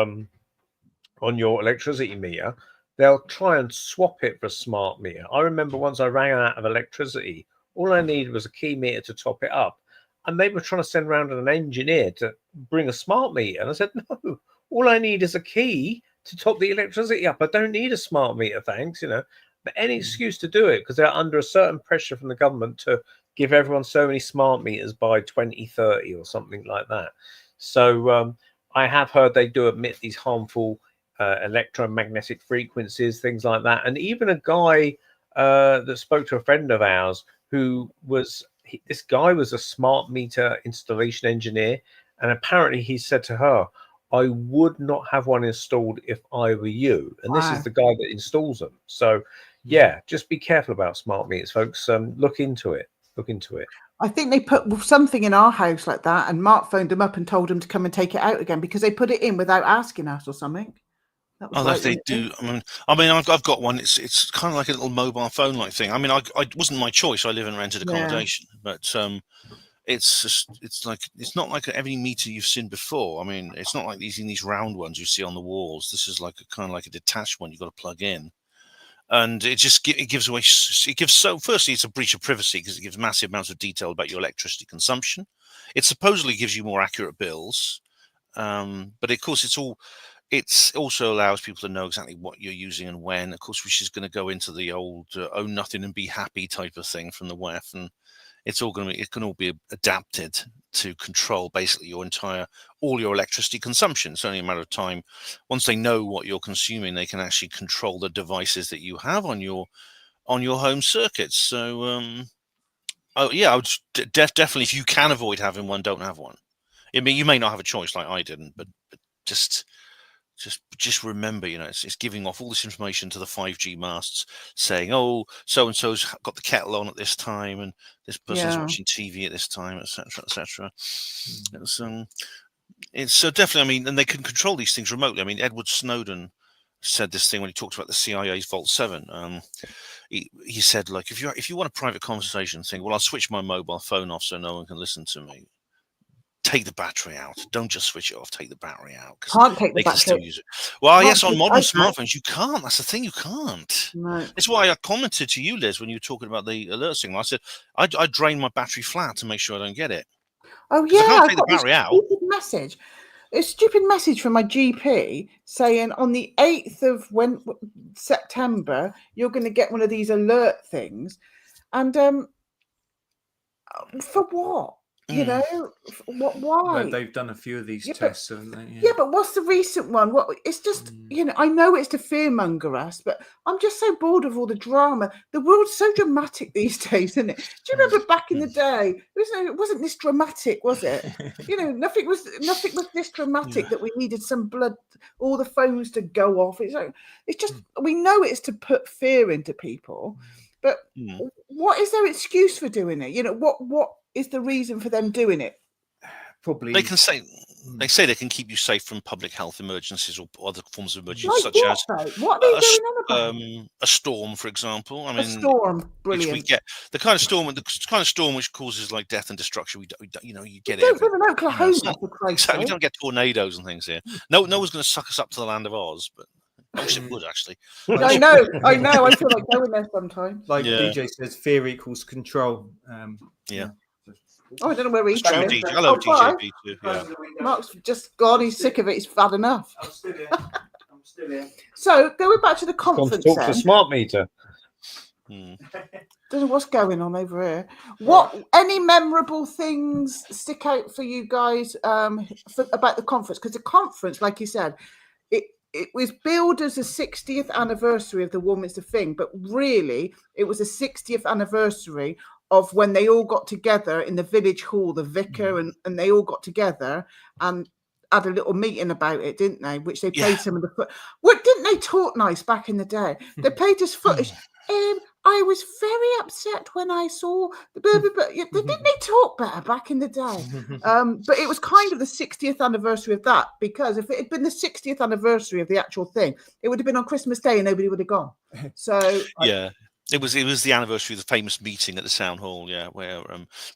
electricity meter, they'll try and swap it for a smart meter. I remember once I ran out of electricity. All I needed was a key meter to top it up. And they were trying to send around an engineer to bring a smart meter. And I said, no, all I need is a key to top the electricity up. I don't need a smart meter, thanks, But any excuse to do it, because they're under a certain pressure from the government to give everyone so many smart meters by 2030 or something like that. So I have heard they do emit these harmful electromagnetic frequencies, things like that. And even a guy that spoke to a friend of ours who was, this guy was a smart meter installation engineer. And apparently he said to her, I would not have one installed if I were you. And this is Wow. the guy that installs them. So, yeah, just be careful about smart meters, folks. Look into it. Look into it. I think they put something in our house like that, and Mark phoned them up and told them to come and take it out again because they put it in without asking us or something. That was Oh, right, that they wasn't it? do. I've got one. It's kind of like a little mobile phone like thing. I mean, I wasn't my choice. I live in rented accommodation, but it's just, it's not like every meter you've seen before. I mean, it's not like these round ones you see on the walls. This is like a kind of like a detached one you've got to plug in, and it just gives away. It gives firstly, it's a breach of privacy because it gives massive amounts of detail about your electricity consumption. It supposedly gives you more accurate bills, but of course, it also allows people to know exactly what you're using and when. Of course, which is going to go into the old own nothing and be happy type of thing from the WEF, and it can all be adapted to control basically all your electricity consumption. It's only a matter of time. Once they know what you're consuming, they can actually control the devices that you have on your home circuits. So, oh yeah, I would definitely, if you can avoid having one, don't have one. I mean, you may not have a choice like I didn't, but just remember, it's giving off all this information to the 5G masts saying, oh, so and so's got the kettle on at this time, and this person's watching TV at this time, etc., etc. It's so definitely. I mean, and they can control these things remotely. I mean, Edward Snowden said this thing when he talked about the CIA's Vault 7. He said, like, if you want a private conversation thing, well, I'll switch my mobile phone off so no one can listen to me. Take the battery out. Don't just switch it off. Take the battery out. Can't take the they can battery. still use it. Well, yes, on take modern iPad. smartphones you can't. That's the thing. You can't. No. That's why I commented to you, Liz, when you were talking about the alert signal. I said I drain my battery flat to make sure I don't get it. Oh 'Cause I yeah, can't I take the got this battery out. stupid message from my GP saying on the 8th of September you're going to get one of these alert things, and for what? You know, what? Why? Well, they've done a few of these tests, haven't they? Yeah, but what's the recent one? What? It's just, I know it's to fearmonger us, but I'm just so bored of all the drama. The world's so dramatic these days, isn't it? Do you remember back in the day? It wasn't this dramatic, was it? Nothing was this dramatic that we needed some blood, all the phones to go off. It's just we know it's to put fear into people, but what is their excuse for doing it? What is the reason for them doing it? Probably they say they can keep you safe from public health emergencies or other forms of emergencies, such as what are they going on about? A storm, for example. I mean, a storm, brilliant. Which we get the kind of storm which causes like death and destruction. You get it. Don't live in Oklahoma, for Christ's sake. We don't get tornadoes and things here. No one's going to suck us up to the land of Oz, but I wish it would actually. I know. I feel like going there sometimes. Like DJ says, fear equals control. Yeah. Oh, I don't know where he's going. Hello, DJ B2. Yeah. Mark's just gone. He's sick of it. He's had enough. I'm still here. So, going back to the conference, talk to smart meter. Don't know what's going on over here. Any memorable things stick out for you guys about the conference? Because the conference, like you said, it was billed as a 60th anniversary of the Warminster thing, but really it was a 60th anniversary of when they all got together in the village hall, the vicar, and they all got together and had a little meeting about it, didn't they? Which they played some of the didn't they talk nice back in the day? They played us footage. I was very upset when I saw didn't they talk better back in the day? But it was kind of the 60th anniversary of that, because if it had been the 60th anniversary of the actual thing, it would have been on Christmas Day and nobody would have gone. So It was the anniversary of the famous meeting at the town hall, where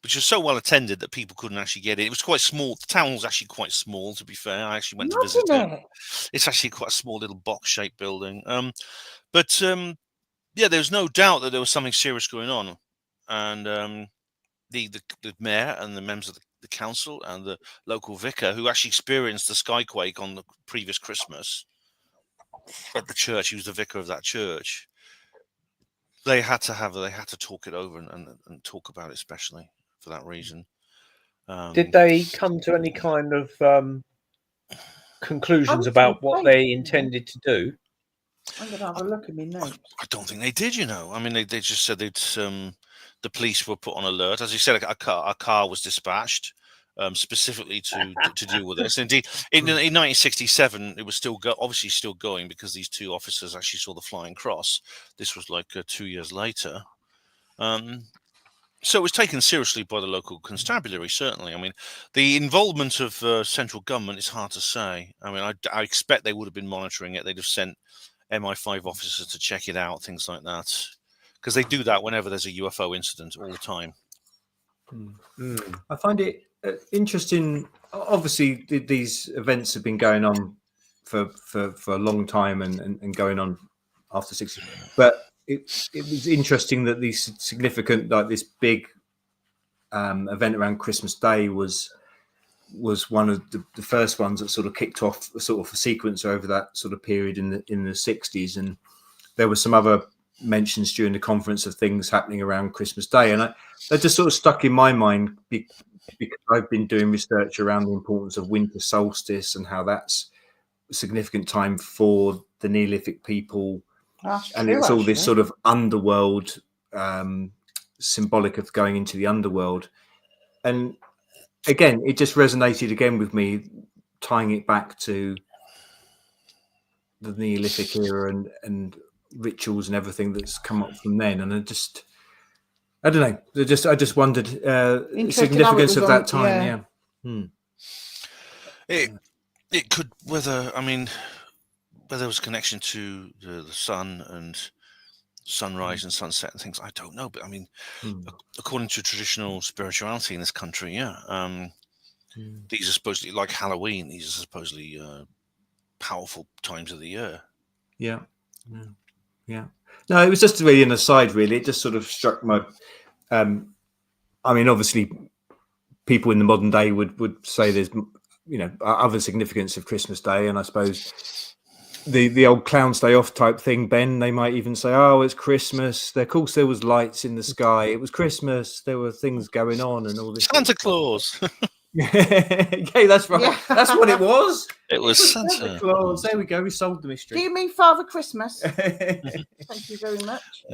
which was so well attended that people couldn't actually get in. It was quite small. The town hall was actually quite small, to be fair. I actually went to visit it. It's actually quite a small little box-shaped building. There's no doubt that there was something serious going on, and the mayor and the members of the council and the local vicar, who actually experienced the skyquake on the previous Christmas at the church. He was the vicar of that church. They had to talk it over and talk about it, especially for that reason. Did they come to any kind of conclusions about what they intended to do? I'm going to have a look at my notes. I don't think they did, I mean, they just said the police were put on alert. As you said, a car was dispatched. specifically to deal with this. Indeed, in 1967, it was still obviously still going because these two officers actually saw the flying cross. This was like 2 years later. So it was taken seriously by the local constabulary, certainly. I mean, the involvement of central government is hard to say. I mean, I expect they would have been monitoring it. They'd have sent MI5 officers to check it out, things like that. Because they do that whenever there's a UFO incident all the time. I find it interesting. Obviously, these events have been going on for a long time and going on after 60. But it was interesting that these significant, like this big event around Christmas Day was one of the first ones that sort of kicked off a sort of a sequence over that sort of period in the 60s. And there were some other mentions during the conference of things happening around Christmas Day, and that just sort of stuck in my mind because I've been doing research around the importance of winter solstice and how that's a significant time for the Neolithic people. And it's all this sort of underworld, symbolic of going into the underworld. And again, it just resonated again with me, tying it back to the Neolithic era and rituals and everything that's come up from then. And I don't know. I just wondered significance of that time. It could whether there was a connection to the sun and sunrise and sunset and things. I don't know, but I mean, according to traditional spirituality in this country, these are supposedly like Halloween. These are supposedly powerful times of the year. Yeah. No, it was just really an aside. Really, it just sort of struck my. I mean, obviously, people in the modern day would say there's, other significance of Christmas Day, and I suppose the old clown's day off type thing. Ben, they might even say, "Oh, it's Christmas." Of course, there was lights in the sky. It was Christmas. There were things going on, and all this. Santa Claus. Yeah, that's right. Yeah. That's what it was. It was Santa Claus. There we go. We solved the mystery. Do you mean Father Christmas? Thank you very much.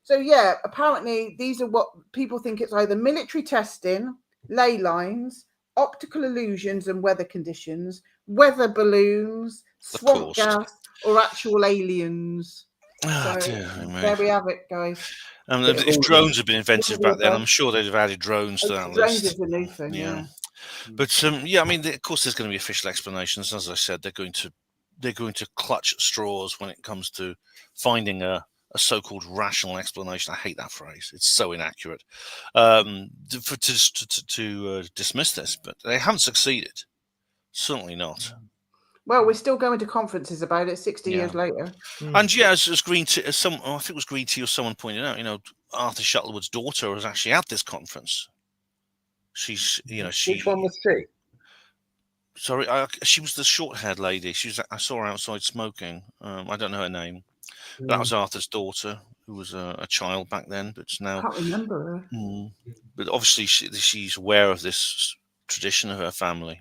So yeah, apparently these are what people think it's either military testing, ley lines, optical illusions and weather conditions, weather balloons, swamp gas, or actual aliens. Oh, so dear, there we have it, guys. If drones had been invented back then, I'm sure they'd have added drones to that drones list. Is a new thing, yeah. But I mean, of course, there's going to be official explanations. As I said, they're going to clutch at straws when it comes to finding a so-called rational explanation. I hate that phrase; it's so inaccurate. To dismiss this, but they haven't succeeded. Certainly not. Well, we're still going to conferences about it 60 years later. And yeah, as Green Tea, I think it was Green Tea or someone pointed out, Arthur Shuttlewood's daughter was actually at this conference. She's, Which one was she? Sorry, she was the short-haired lady. I saw her outside smoking. I don't know her name. That was Arthur's daughter, who was a child back then, but now. I can't remember her. But obviously, she's aware of this tradition of her family.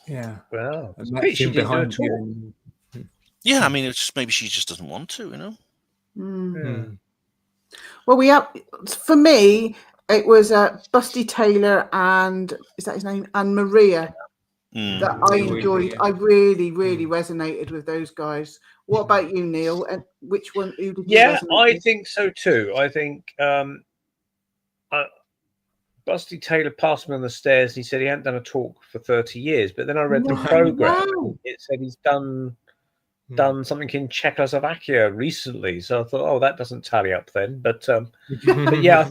Yeah. Well, behind you. Yeah, I mean, it's just, maybe she just doesn't want to, Well, we have. For me, it was Busty Taylor and is that his name? And Maria that I enjoyed. I really, really resonated with those guys. What about you, Neil? And which one? Who did you? Yeah, I think so too. I think Busty Taylor passed me on the stairs. And he said he hadn't done a talk for 30 years, but then I read the program. And it said he's done something in Czechoslovakia recently. So I thought, oh, that doesn't tally up then. But yeah,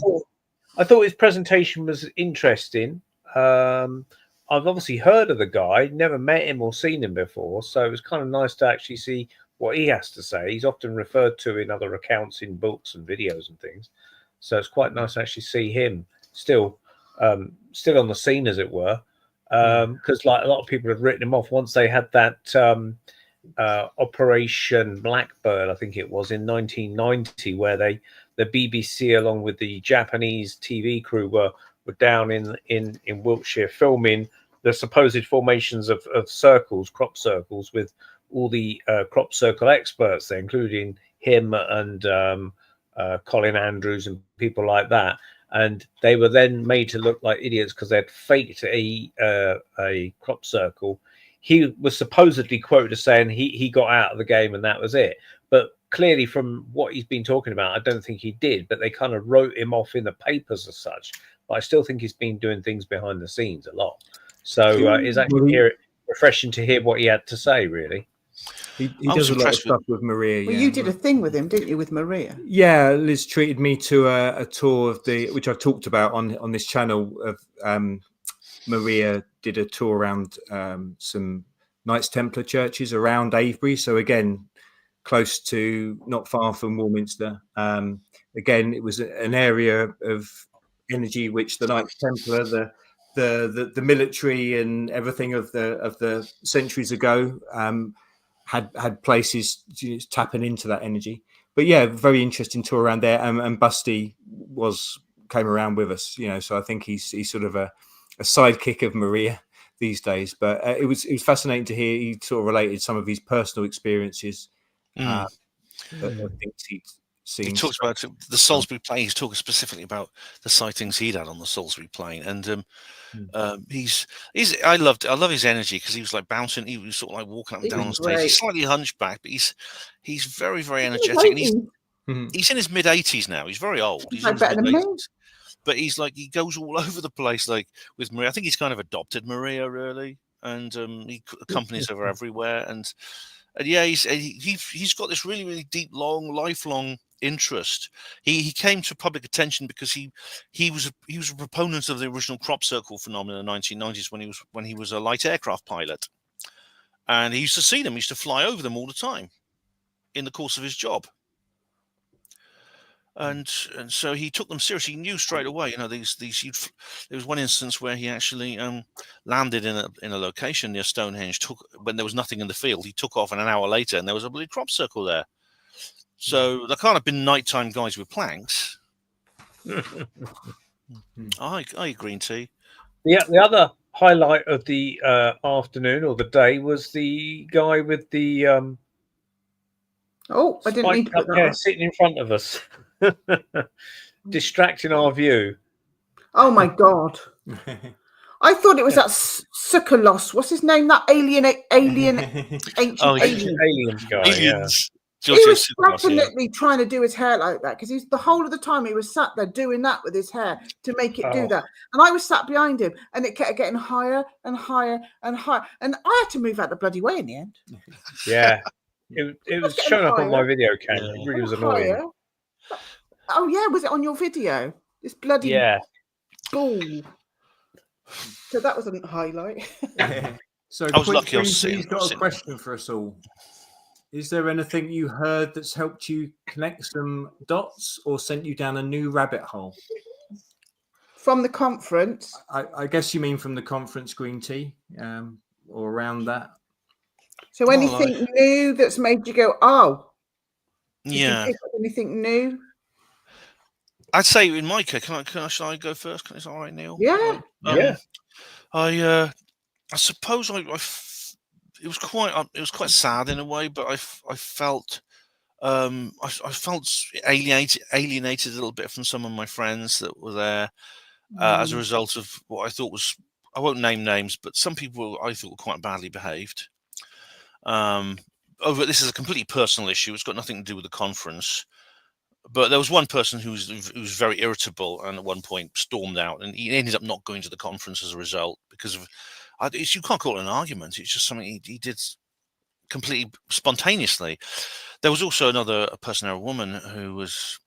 I thought his presentation was interesting. I've obviously heard of the guy, never met him or seen him before. So it was kind of nice to actually see what he has to say. He's often referred to in other accounts in books and videos and things. So it's quite nice to actually see him still on the scene, as it were. Because like a lot of people have written him off once they had that Operation Blackbird, I think it was in 1990, where the BBC along with the Japanese TV crew were down in Wiltshire filming the supposed formations of circles, crop circles, with all the crop circle experts there, including him and Colin Andrews and people like that. and they were then made to look like idiots because they'd faked a crop circle. He was supposedly quoted as saying he got out of the game and that was it. But clearly, from what he's been talking about, I don't think he did. But they kind of wrote him off in the papers as such. But I still think he's been doing things behind the scenes a lot. So it's actually refreshing to hear what he had to say, really. He does a lot of stuff with Maria. Well, you did a thing with him, didn't you, with Maria? Yeah, Liz treated me to a tour of which I've talked about on this channel. Of Maria did a tour around some Knights Templar churches around Avebury. So again, close to, not far from Warminster. Again, it was an area of energy which the Knights Templar, the military and everything of the centuries ago had places tapping into that energy. But yeah, very interesting tour around there. And Busty came around with us, so I think he's sort of a sidekick of Maria these days. But it was fascinating to hear. He sort of related some of his personal experiences. That things he'd seen. He talks about the Salisbury Plain. He's talking specifically about the sightings he'd had on the Salisbury Plain, and I love his energy because he was like bouncing. He was sort of like walking up and down on stage. He's slightly hunchback, but he's very, very energetic. And he's in his mid-80s now. He's very old. He's in his mid-80s. But he's like, he goes all over the place, like with Maria. I think he's kind of adopted Maria, really, and he accompanies her everywhere. And yeah, he's got this really, really deep, lifelong interest. He came to public attention because he was a proponent of the original crop circle phenomenon in the 1990s when he was a light aircraft pilot, and he used to see them. He used to fly over them all the time in the course of his job. And so he took them seriously. He knew straight away, there was one instance where he actually landed in a location near Stonehenge. When there was nothing in the field, he took off, and an hour later, and there was a blue crop circle there. So there can't have been nighttime guys with planks. I green tea. The other highlight of the afternoon or the day was the guy with the I didn't mean to put that sitting in front of us. Distracting our view. Oh my god! I thought it was that Sukalos. What's his name? That alien, ancient aliens guy. Aliens. Yeah. He was definitely trying to do his hair like that because the whole of the time he was sat there doing that with his hair to make it do that. And I was sat behind him, and it kept getting higher and higher and higher, and I had to move out the bloody way in the end. Yeah, it was showing up on my video camera. It really was annoying. Higher. Oh yeah, was it on your video? This bloody ball. So that was a highlight. So I was lucky. He's got a question for us all. Is there anything you heard that's helped you connect some dots or sent you down a new rabbit hole? From the conference? I guess you mean from the conference, green tea, or around that. So anything new that's made you go, oh? Yeah. Did you pick up anything new? I'd say in my case, shall I go first? Is that all right, Neil? Yeah. I suppose it was quite sad in a way, but I felt alienated a little bit from some of my friends that were there as a result of what I thought was, I won't name names, but some people I thought were quite badly behaved. This is a completely personal issue. It's got nothing to do with the conference. But there was one person who was very irritable and at one point stormed out, and he ended up not going to the conference as a result because of. You can't call it an argument. It's just something he did completely spontaneously. There was also a person, a woman, who was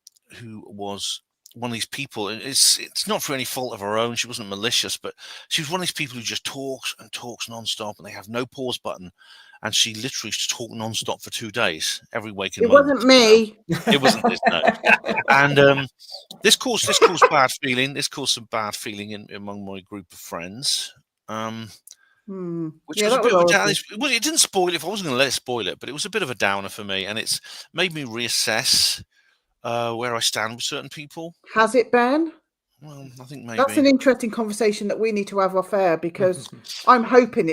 one of these people. It's not for any fault of her own. She wasn't malicious, but she was one of these people who just talks and talks nonstop, and they have no pause button. And she literally talked nonstop for 2 days, every waking moment. It wasn't me. It wasn't this, no. And this caused bad feeling. This caused some bad feeling among my group of friends. Which was a bit of a downer. It didn't spoil it. If I wasn't going to let it spoil it, but it was a bit of a downer for me, and it's made me reassess where I stand with certain people. Has it, Ben? Well, I think maybe that's an interesting conversation that we need to have off air because I'm hoping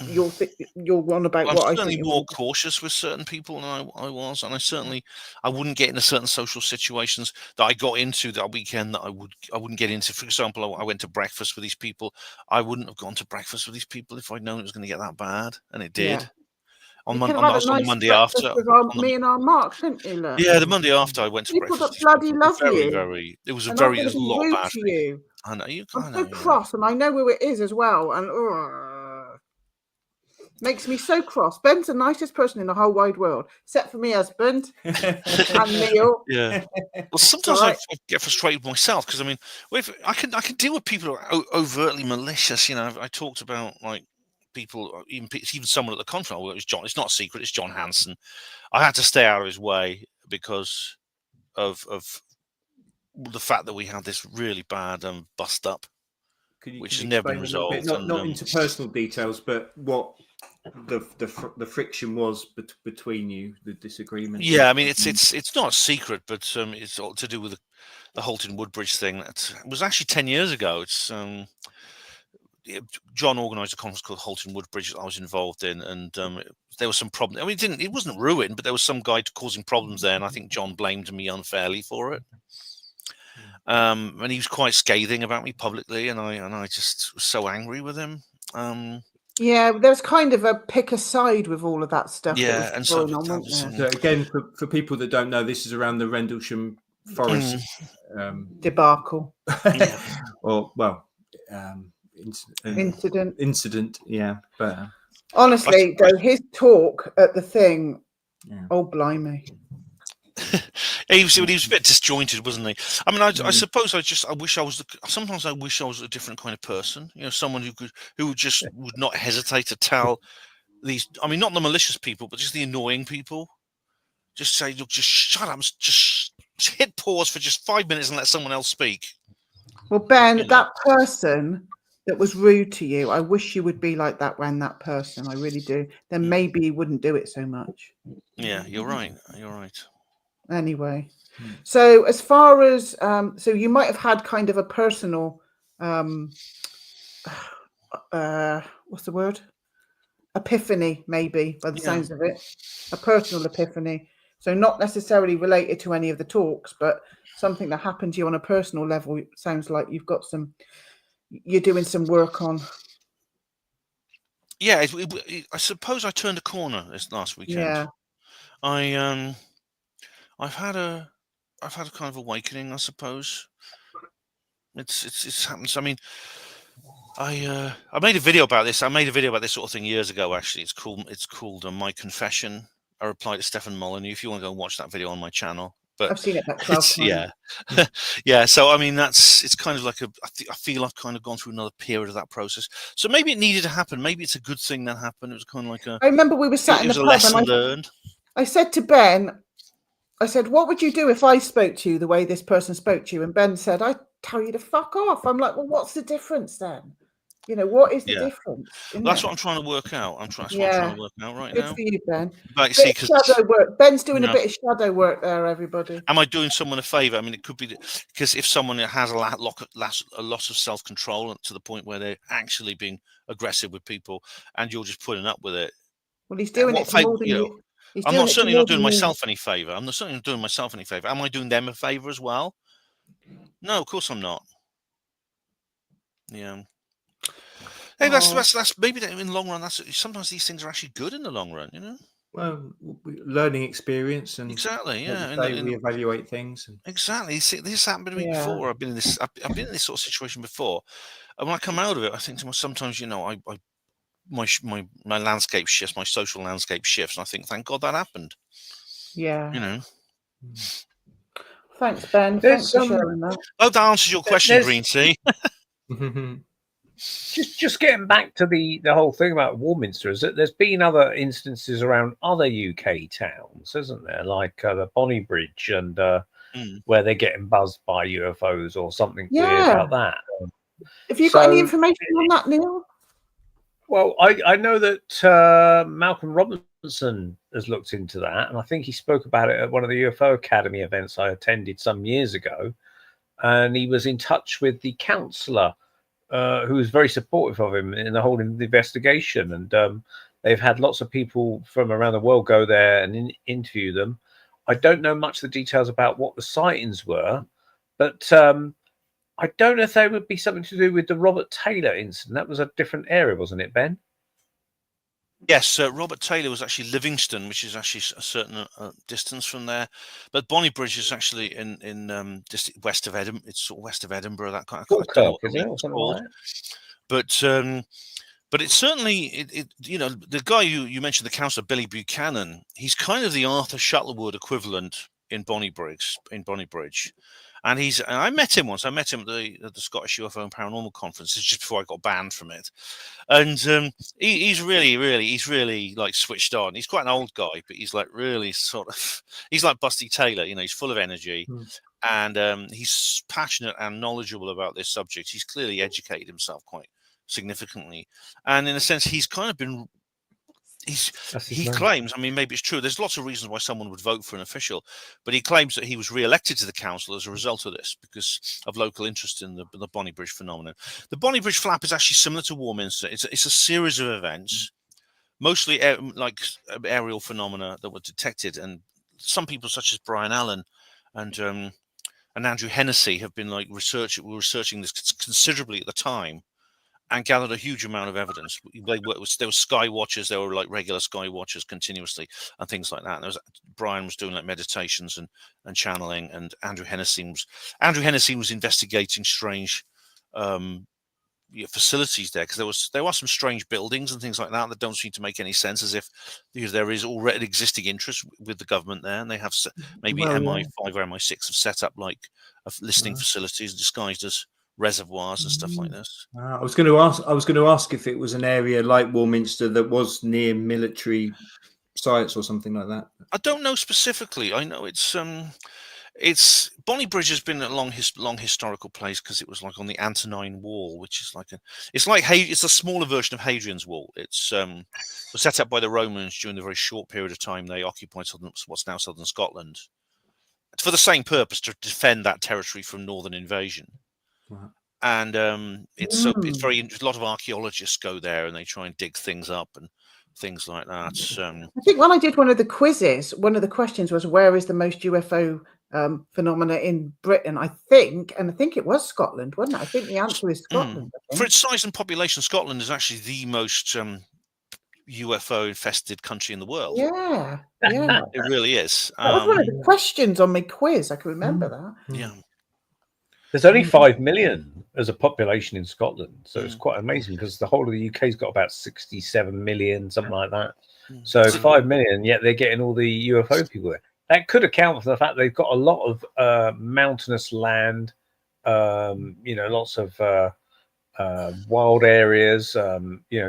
you're on about I'm what I certainly think. more cautious with certain people than I was, and I wouldn't get into certain social situations that I got into that weekend that I wouldn't get into. For example, I went to breakfast with these people. I wouldn't have gone to breakfast with these people if I'd known it was going to get that bad, and it did. Yeah. On You could have Monday, had a on the nice Monday breakfast after. with me and our Mark, couldn't you? Look? Yeah, the Monday after I went to People breakfast that with these bloody people. love Very, you, very. It was and I'm going there's to a be lot of rude bad to things. you. I know you. I'm I so know. Yeah. cross, and I know who it is as well, and makes me so cross. Ben's the nicest person in the whole wide world, except for me husband and Neil. Yeah. Well, sometimes Right. I get frustrated with myself because I mean, I can deal with people who are overtly malicious. You know, I talked about like people, even someone at the conference. Well, it was John. It's not a secret. It's John Hanson. I had to stay out of his way because of the fact that we had this really bad bust up, which has never been resolved. Not into personal details, but what the friction was between you, the disagreement. Yeah, I mean it's not a secret, but it's all to do with the Halton Woodbridge thing. That was actually 10 years ago. It's John organised a conference called Halton Woodbridge that I was involved in, and there was some problem. I mean, it wasn't ruined, but there was some guy causing problems there, and I think John blamed me unfairly for it. And he was quite scathing about me publicly, and I just was so angry with him. Yeah, there's kind of a pick a side with all of that stuff. Yeah, that and was so going on, that wasn't was, there? So again, for people that don't know, this is around the Rendlesham Forest Debacle. Yeah. or well, Incident. Yeah, but Honestly, though, his talk at the thing, oh blimey. he was a bit disjointed, wasn't he? I mean, I suppose sometimes I wish I was a different kind of person. You know, someone who would not hesitate to tell these. I mean, not the malicious people, but just the annoying people. Just say, look, just shut up, just hit pause for just 5 minutes and let someone else speak. Well, Ben, that person that was rude to you, I wish you would be like that when that person. I really do. Then maybe you wouldn't do it so much. Yeah, you're right. You're right. Anyway, so as far as so you might have had kind of a personal what's the word, epiphany, maybe, by the sounds of it, a personal epiphany, so not necessarily related to any of the talks, but something that happened to you on a personal level. It sounds like you're doing some work on. Yeah, I suppose I turned a corner this last weekend. Yeah. I've had a kind of awakening, I suppose. It's happens. I mean, I made a video about this. I made a video about this sort of thing years ago. Actually, it's called My Confession. I replied to Stefan Molyneux. If you want to go and watch that video on my channel, but I've seen it about 12 times. Yeah, yeah. So I mean, it's kind of like I feel I've kind of gone through another period of that process. So maybe it needed to happen. Maybe it's a good thing that happened. It was kind of like I remember we were sat in the pub and learned. I said to Ben, I said, what would you do if I spoke to you the way this person spoke to you? And Ben said, I'd tell you to fuck off. I'm like, well, what's the difference then? You know, what is the difference? That's what I'm trying to work out. What I'm trying to work out right now. Good for you, Ben. But see, shadow work. Ben's doing a bit of shadow work there, everybody. Am I doing someone a favour? I mean, it could be because if someone has a lot of self-control to the point where they're actually being aggressive with people and you're just putting up with it. Well, he's doing it for more than you. I'm certainly not doing myself any favour. I'm certainly not doing myself any favour. Am I doing them a favour as well? No, of course I'm not. Yeah. Hey, that's maybe in the long run. Sometimes these things are actually good in the long run, you know. Well, learning experience and exactly, yeah. We evaluate things. Exactly. See, this happened to me before. I've been in this sort of situation before, and when I come out of it, I think to myself, sometimes, you know, my landscape shifts, my social landscape shifts, and I think, thank God that happened. Yeah. You know. Thanks, Ben. Thanks for sharing that. Oh, that answers your question, Green Sea. Just getting back to the whole thing about Warminster, is that there's been other instances around other UK towns, isn't there? Like the Bonnybridge and where they're getting buzzed by UFOs or something weird about that. Have you got any information on that, Neil? Well, I know that Malcolm Robinson has looked into that, and I think he spoke about it at one of the UFO Academy events I attended some years ago, and he was in touch with the councillor who was very supportive of him in the whole investigation, and they've had lots of people from around the world go there and interview them. I don't know much of the details about what the sightings were, but I don't know if they would be something to do with the Robert Taylor incident. That was a different area, wasn't it, Ben? Yes, Robert Taylor was actually Livingston, which is actually a certain distance from there. But Bonnybridge is actually in just west of Edinburgh. It's sort of west of Edinburgh. That kind of. Falkirk, is it, or something like that? But it's certainly you know, the guy you mentioned, the councillor Billy Buchanan. He's kind of the Arthur Shuttleworth equivalent in Bonnybridge. And I met him once. I met him at the Scottish UFO and Paranormal Conference. It's just before I got banned from it. And he's really like switched on. He's quite an old guy, but he's like really sort of, he's like Busty Taylor. You know, he's full of energy, and he's passionate and knowledgeable about this subject. He's clearly educated himself quite significantly, and in a sense, he's kind of been. He claims, I mean, maybe it's true. There's lots of reasons why someone would vote for an official, but he claims that he was re-elected to the council as a result of this because of local interest in the Bonnybridge phenomenon. The Bonnybridge flap is actually similar to Warminster. It's a series of events, mostly like aerial phenomena that were detected, and some people such as Brian Allen and Andrew Hennessy have been like researching this considerably at the time, and gathered a huge amount of evidence. There were sky watchers, there were like regular sky watchers continuously, and things like that. And Brian was doing like meditations and channeling, and Andrew Hennessy was investigating strange facilities there, because there were some strange buildings and things like that don't seem to make any sense, as if there is already existing interest with the government there, and they have maybe MI5 or MI6 have set up like listening facilities disguised as reservoirs and stuff like this. I was going to ask if it was an area like Warminster that was near military sites or something like that. I don't know specifically. I know it's Bonnybridge has been a long historical place because it was like on the Antonine Wall, which is like it's a smaller version of Hadrian's Wall. It's was set up by the Romans during the very short period of time they occupied what's now southern Scotland, for the same purpose, to defend that territory from northern invasion. Wow. And it's very a lot of archaeologists go there and they try and dig things up and things like that. I think when I did one of the quizzes, one of the questions was, where is the most UFO phenomena in Britain? I think it was Scotland, wasn't it? I think the answer is Scotland. For its size and population, Scotland is actually the most UFO infested country in the world. Yeah, it really is. That was one of the questions on my quiz. I can remember that. Yeah. There's only 5 million as a population in Scotland, so it's quite amazing because the whole of the UK's got about 67 million, something like that. So 5 million, yet they're getting all the UFO people there. That could account for the fact they've got a lot of mountainous land, lots of wild areas,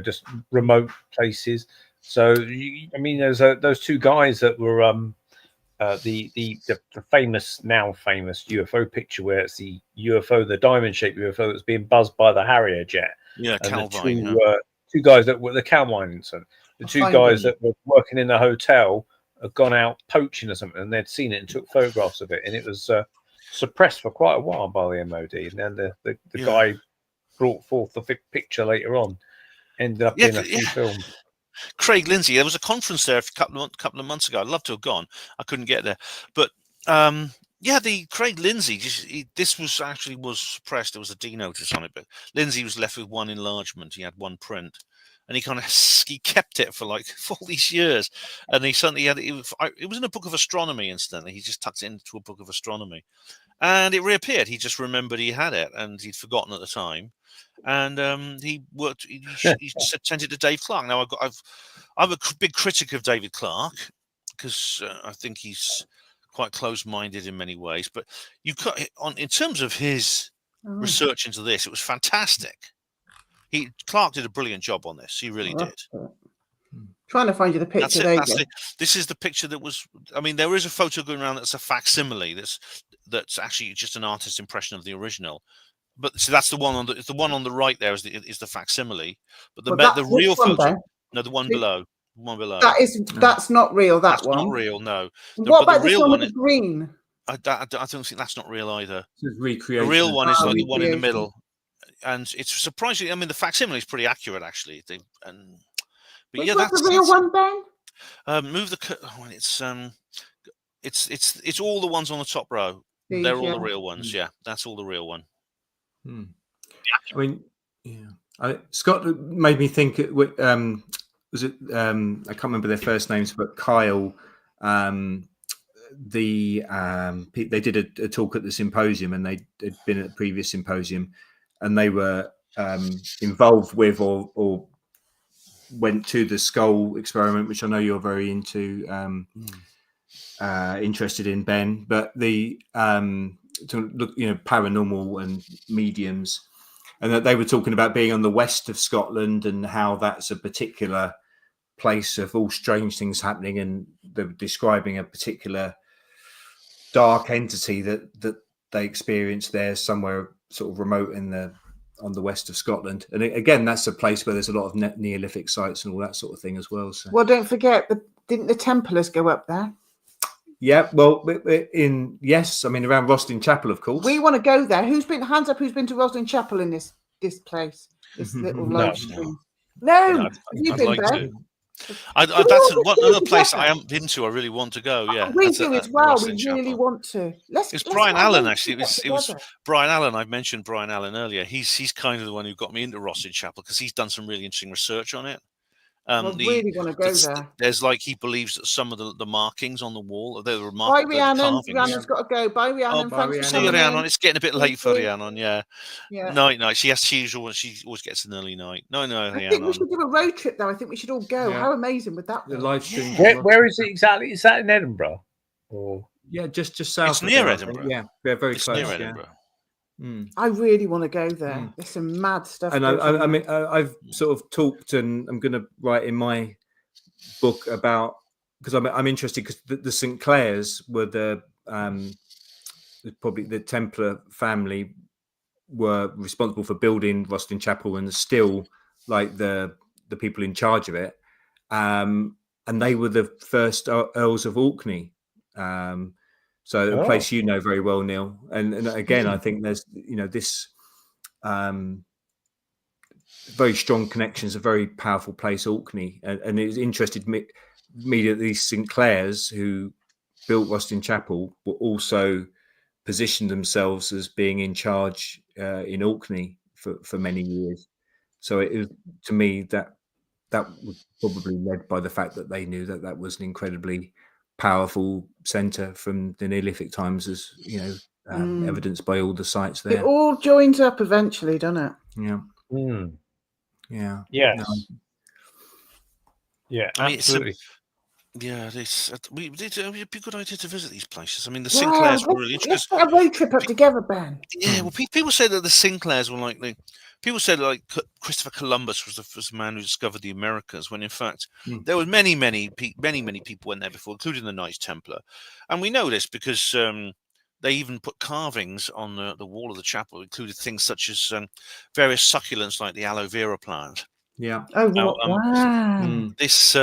just remote places. So there's those two guys that were the now famous UFO picture where it's the UFO, the diamond-shaped UFO that's being buzzed by the Harrier jet. Yeah, and Calvine. Two guys that were the Calvine incident. The two guys that were working in the hotel had gone out poaching or something, and they'd seen it and took photographs of it, and it was suppressed for quite a while by the MOD. And then the guy brought forth the picture later on, ended up in a few films. Craig Lindsay, there was a conference there a couple of months ago. I'd love to have gone. I couldn't get there, but the Craig Lindsay. This was suppressed. There was a D notice on it, but Lindsay was left with one enlargement. He had one print, and he kept it for like all these years. And he suddenly had it was in a book of astronomy. Incidentally, he just tucked it into a book of astronomy, and it reappeared. He just remembered he had it, and he'd forgotten at the time. And he sent it to Dave Clark. Now I'm a big critic of David Clark because I think he's quite close-minded in many ways. But in terms of his research into this, it was fantastic. Clark did a brilliant job on this. He really did. Trying to find you the picture. This is the picture that was. I mean, there is a photo going around that's a facsimile. That's actually just an artist's impression of the original. But so that's the one on the right there is the facsimile. But the real photo, the one below. That's not real. That's not real. No. What about the real one with the green? I don't think that's not real either. It's recreation. The real one is like the one in the middle. and it's surprisingly. I mean, the facsimile is pretty accurate actually. But Which yeah, one's that's the real one, Ben? move the. It's all the ones on the top row. These, They're all yeah. the real ones. Yeah, that's all the real one. I mean, yeah. Scotland made me think. Was it? I can't remember their first names, but Kyle. They did a talk at the symposium, and they had been at a previous symposium, and they were involved with or went to the skull experiment, which I know you're very interested in, Ben. But the to look, paranormal and mediums, and that they were talking about being on the west of Scotland and how that's a particular place of all strange things happening, and they were describing a particular dark entity that they experienced there somewhere sort of remote on the west of Scotland. And again, that's a place where there's a lot of Neolithic sites and all that sort of thing as well. So. Well, don't forget, didn't the Templars go up there? Yeah, well, around Rosslyn Chapel, of course. We want to go there. Hands up, who's been to Rosslyn Chapel in this place? This little live stream. No, you've been there. That's another place I haven't been to. I really want to go. Yeah, we do as well. We really want to. It's Brian Allen actually. It was Brian Allen. I mentioned Brian Allen earlier. He's kind of the one who got me into Rosslyn Chapel because he's done some really interesting research on it. I really want to go there. There's he believes that some of the markings on the wall, they're remarkable. Bye, Rhiannon. Rhiannon's got to go. Bye, Rhiannon. Thanks for see you, Rhiannon. It's getting a bit late for you. Rhiannon. Yeah. Night. She always gets an early night. No, I think we should do a road trip though. I think we should all go. Yeah. How amazing would that be? The live stream. Where is it exactly? Is that in Edinburgh? Or just south. It's near Edinburgh. Yeah, they're very close. Near Edinburgh. I really want to go there. There's some mad stuff. And I mean, I've sort of talked, and I'm going to write in my book about, because I'm interested, because the St. Clairs were probably the Templar family were responsible for building Rosslyn Chapel, and still the people in charge of it, and they were the first Earls of Orkney. So a place you know very well, Neil. And again, I think there's this very strong connections, a very powerful place, Orkney, and it interested me that these St. Clairs who built Rosslyn Chapel were also positioned themselves as being in charge in Orkney for many years. So it was, to me, that was probably led by the fact that they knew that was an incredibly powerful centre from the Neolithic times, as evidenced by all the sites there. It all joins up eventually, doesn't it? Yeah. Yeah. Yeah, absolutely. It'd be a good idea to visit these places. I mean, the Sinclairs were really interesting. Let's get a road trip up together, Ben. Yeah, well, people say that the Sinclairs were people said Christopher Columbus was the man who discovered the Americas, when in fact there were many people went there before, including the Knights Templar. And we know this because they even put carvings on the wall of the chapel, included things such as various succulents like the aloe vera plant. Yeah. Oh, wow. This,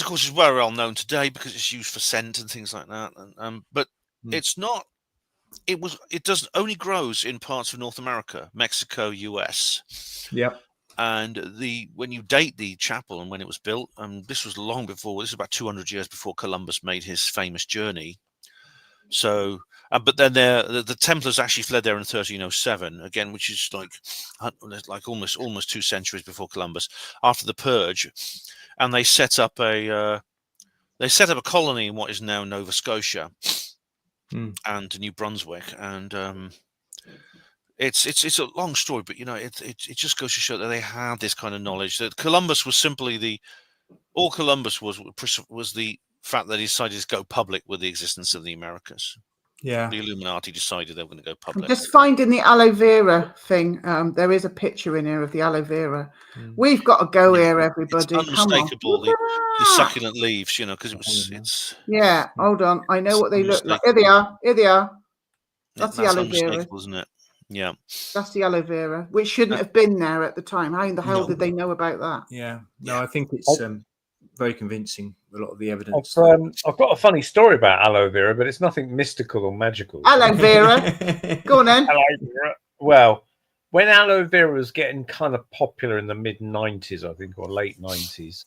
of course, is very well known today because it's used for scent and things like that. But it's not. It doesn't only grows in parts of North America, Mexico, US. Yep. And when you date the chapel and when it was built, this was long before. This is about 200 years before Columbus made his famous journey. So, but then the Templars actually fled there in 1307 again, which is like almost 2 centuries before Columbus, after the Purge, and they set up a colony in what is now Nova Scotia and New Brunswick, and it's a long story, but it just goes to show that they had this kind of knowledge that Columbus was simply all Columbus was the fact that he decided to go public with the existence of the Americas. Yeah, the Illuminati decided they were going to go public. I'm just finding the aloe vera thing. There is a picture in here of the aloe vera. We've got to go here, everybody. It's unmistakable. The succulent leaves, because it's. Yeah, hold on. I know what they look like. Here they are. That's the aloe vera, isn't it? Yeah, that's the aloe vera, which shouldn't have been there at the time. How in the hell did they know about that? Yeah, no, I think it's very convincing. A lot of the evidence. I've got a funny story about aloe vera, but it's nothing mystical or magical. Aloe vera, go on then. Aloe vera. Well, when aloe vera was getting kind of popular in the mid-90s, I think, or late 90s,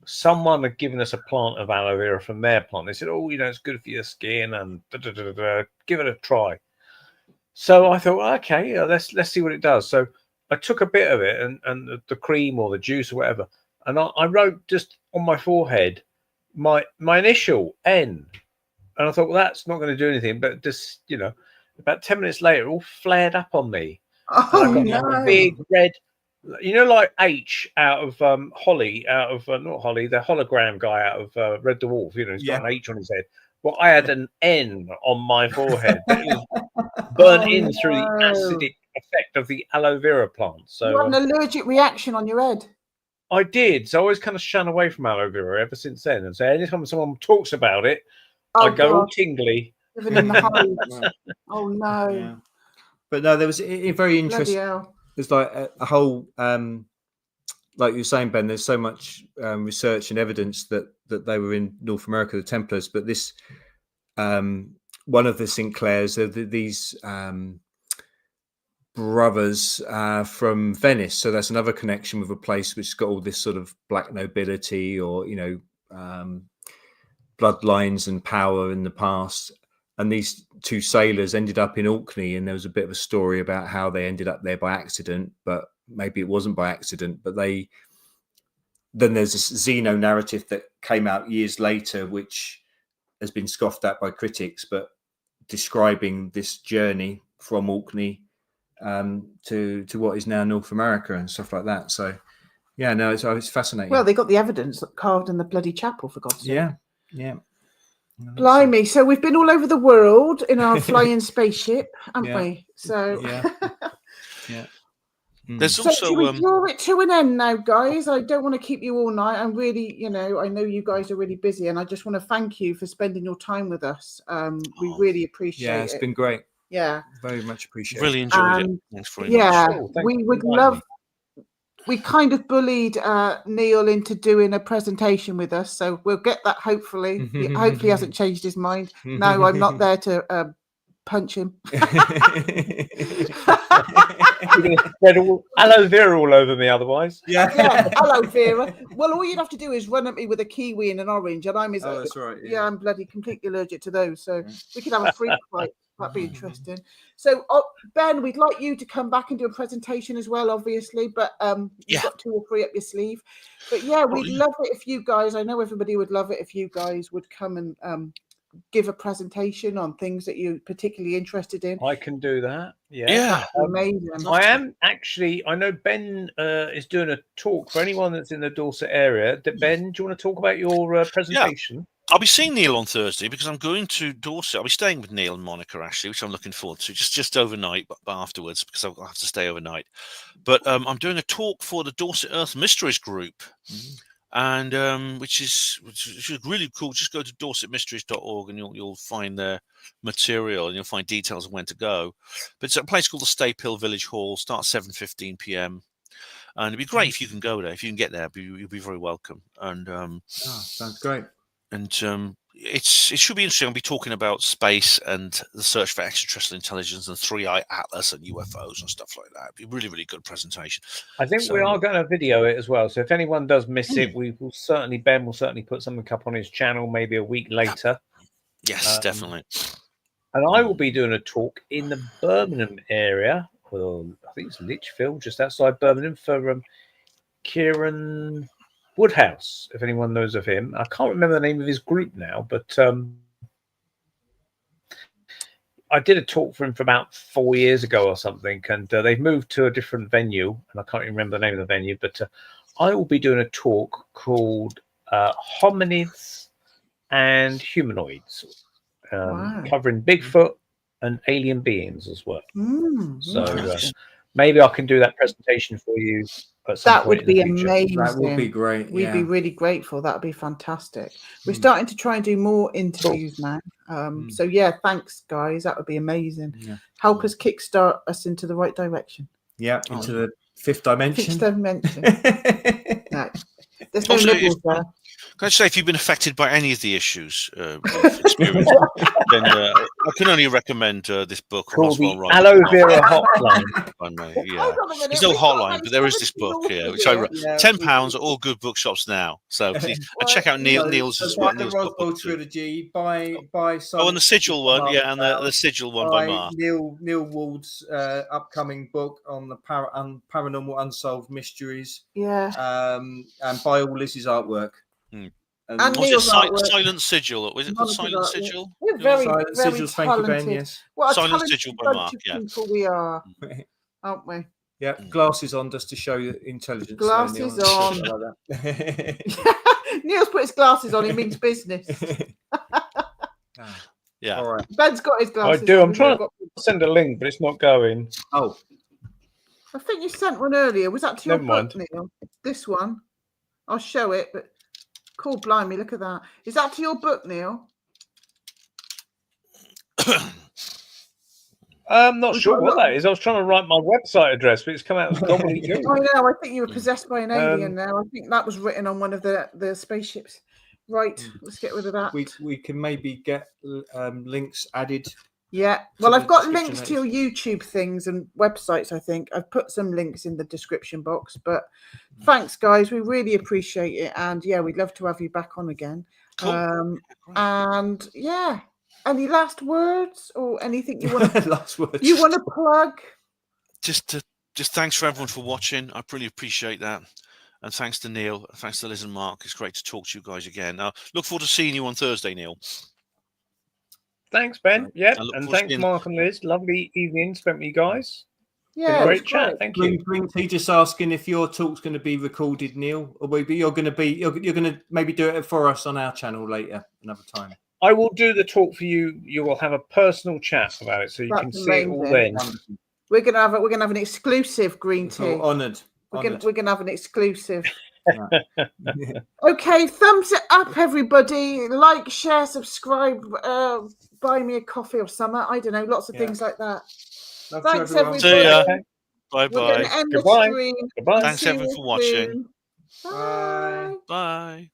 someone had given us a plant of aloe vera from their plant. They said, "Oh, it's good for your skin, and give it a try." So I thought, well, okay, let's see what it does. So I took a bit of it and the cream or the juice or whatever, and I wrote just on my forehead my initial N, and I thought, well, that's not going to do anything. But just about 10 minutes later, it all flared up on me. Oh, and I got a big red, like H out of Holly, out of not Holly, the hologram guy out of Red Dwarf. He's got an H on his head. Well, I had an N on my forehead. It was burnt in through the acidic effect of the aloe vera plant. So you had an allergic reaction on your head. I did. So I always kind of shun away from aloe vera ever since then. And so anytime someone talks about it, I go all tingly. Living in the hive. Oh no. Yeah. But no, there was a very interesting. There's like a whole, like you were saying, Ben. There's so much research and evidence that they were in North America, the Templars. But this, one of the Sinclairs, these brothers from Venice. So that's another connection with a place which has got all this sort of black nobility or bloodlines and power in the past. And these two sailors ended up in Orkney, and there was a bit of a story about how they ended up there by accident, but maybe it wasn't by accident. But then there's this Zeno narrative that came out years later, which has been scoffed at by critics, but describing this journey from Orkney to what is now North America and stuff like that. So, yeah, no, it's fascinating. Well, they got the evidence carved in the bloody chapel, for God's sake. Yeah. Blimey. So we've been all over the world in our flying spaceship, haven't we? So yeah. There's also should we draw it to an end now, guys? I don't want to keep you all night. I'm really, I know you guys are really busy, and I just want to thank you for spending your time with us. We really appreciate it. Yeah, it's been great. Yeah, very much appreciated. Really enjoyed it. Thanks very much. Sure, we would love. We kind of bullied Neil into doing a presentation with us, so we'll get that. Hopefully, hopefully he hasn't changed his mind. No, I'm not there to punch him. You're going to spread aloe vera all over me, otherwise. Yeah, aloe vera. Well, all you'd have to do is run at me with a kiwi and an orange, and I'm that's right. Yeah, I'm bloody completely allergic to those. So we could have a freak fight. That'd be interesting. So, Ben, we'd like you to come back and do a presentation as well, obviously, but you've got 2 or 3 up your sleeve. But yeah, we'd love it if you guys, I know everybody would love it if you guys would come and give a presentation on things that you're particularly interested in. I can do that. Yeah. Amazing. I am actually, I know Ben is doing a talk for anyone that's in the Dorset area. Ben, do you want to talk about your presentation? Yeah. I'll be seeing Neil on Thursday because I'm going to Dorset. I'll be staying with Neil and Monica, actually, which I'm looking forward to. Just overnight, but afterwards, because I'll have to stay overnight. But I'm doing a talk for the Dorset Earth Mysteries group, and which is really cool. Just go to dorsetmysteries.org and you'll find their material and you'll find details of when to go. But it's a place called the Stape Hill Village Hall. Starts 7:15 p.m. And it'd be great if you can go there. If you can get there, you'll be very welcome. And sounds great. And it should be interesting. I'll be talking about space and the search for extraterrestrial intelligence and 3-eye atlas and UFOs and stuff like that. It'd be really, really good presentation. I think we are going to video it as well. So if anyone does miss it, Ben will certainly put something up on his channel maybe a week later. Yes, definitely. And I will be doing a talk in the Birmingham area. Well, I think it's Lichfield, just outside Birmingham, for Kieran Woodhouse, if anyone knows of him. I can't remember the name of his group now, but I did a talk for him for about 4 years ago or something, and they've moved to a different venue, and I can't remember the name of the venue, but I will be doing a talk called Hominids and Humanoids, covering Bigfoot and alien beings as well. So maybe I can do that presentation for you. That would be amazing. That would be great. We'd be really grateful. That would be fantastic. We're starting to try and do more interviews now. So yeah, thanks guys. That would be amazing. Help us kickstart us into the right direction. Yeah, into the 5th dimension. 6th dimension. No, there's no nibbles there. Can I say, if you've been affected by any of the issues we've experienced, then I can only recommend this book. Called the Oswald Wright. Aloe Vera Hotline. Yeah. Hold on a minute, There's no we've got hotline, like but there is this 17 book here, authors which I here. wrote. Yeah, £10 at all good bookshops now. So please, and check out Neil's as well. The Neil's got Roswell book too. trilogy by Oh, and the Sigil one, Mark yeah, and the Bell, Sigil one by Mark. Neil Ward's upcoming book on the paranormal unsolved mysteries. Yeah. And by all Liz's artwork. And Was Neil's it artwork. Silent Sigil? Was it called Monica's Silent artwork. Sigil? We're very, Silent very Sigils, thank you, Ben, talented. yes. What a Silent talented Sigil by bunch Mark, of yeah. people we are, aren't we? Yeah, glasses on just to show you intelligence. Glasses there, Neil. on. Like that. Neil's put his glasses on. He means business. Yeah. All right. Ben's got his I glasses. do. on. I'm We've trying got- to send a link, but it's not going. Oh, I think you sent one earlier. Was that to your Never book, mind. Neil? This one. I'll show it, but cool, blimey, look at that. Is that to your book, Neil? I'm not We've sure got a what lot- that is. I was trying to write my website address, but it's come out as gobbledygook. I know. I think you were possessed by an alien Um, now. I think that was written on one of the spaceships. Right, let's get rid of that. we can maybe get links added. Yeah. Well, the I've got description links to your YouTube things and websites, I think. I've put some links in the description box. But thanks, guys. We really appreciate it. And yeah, we'd love to have you back on again. Cool. And yeah, any last words or anything you want to Last words. you want to plug? Just thanks for everyone for watching. I really appreciate that. And thanks to Neil. Thanks to Liz and Mark. It's great to talk to you guys again. Look forward to seeing you on Thursday, Neil. Thanks, Ben. Yeah, I look and forward to thanks, seeing- Mark and Liz. Lovely evening spent with you guys. Yeah, Great it was chat. Thank you. He just asking if your talk's going to be recorded, Neil, or maybe you're going to maybe do it for us on our channel later, another time. I will do the talk for you. You will have a personal chat about it, so you can That's see it all amazing. then. We're gonna have an exclusive green tea. Honoured. We're gonna have an exclusive. Okay, thumbs it up, everybody. Like, share, subscribe, buy me a coffee or something. I don't know, lots of things like that. Love Thanks, to everyone. everybody. See ya. We're Bye-bye. going to end Goodbye. the stream. Goodbye. Thanks, See everyone, you for watching. soon. Bye. Bye.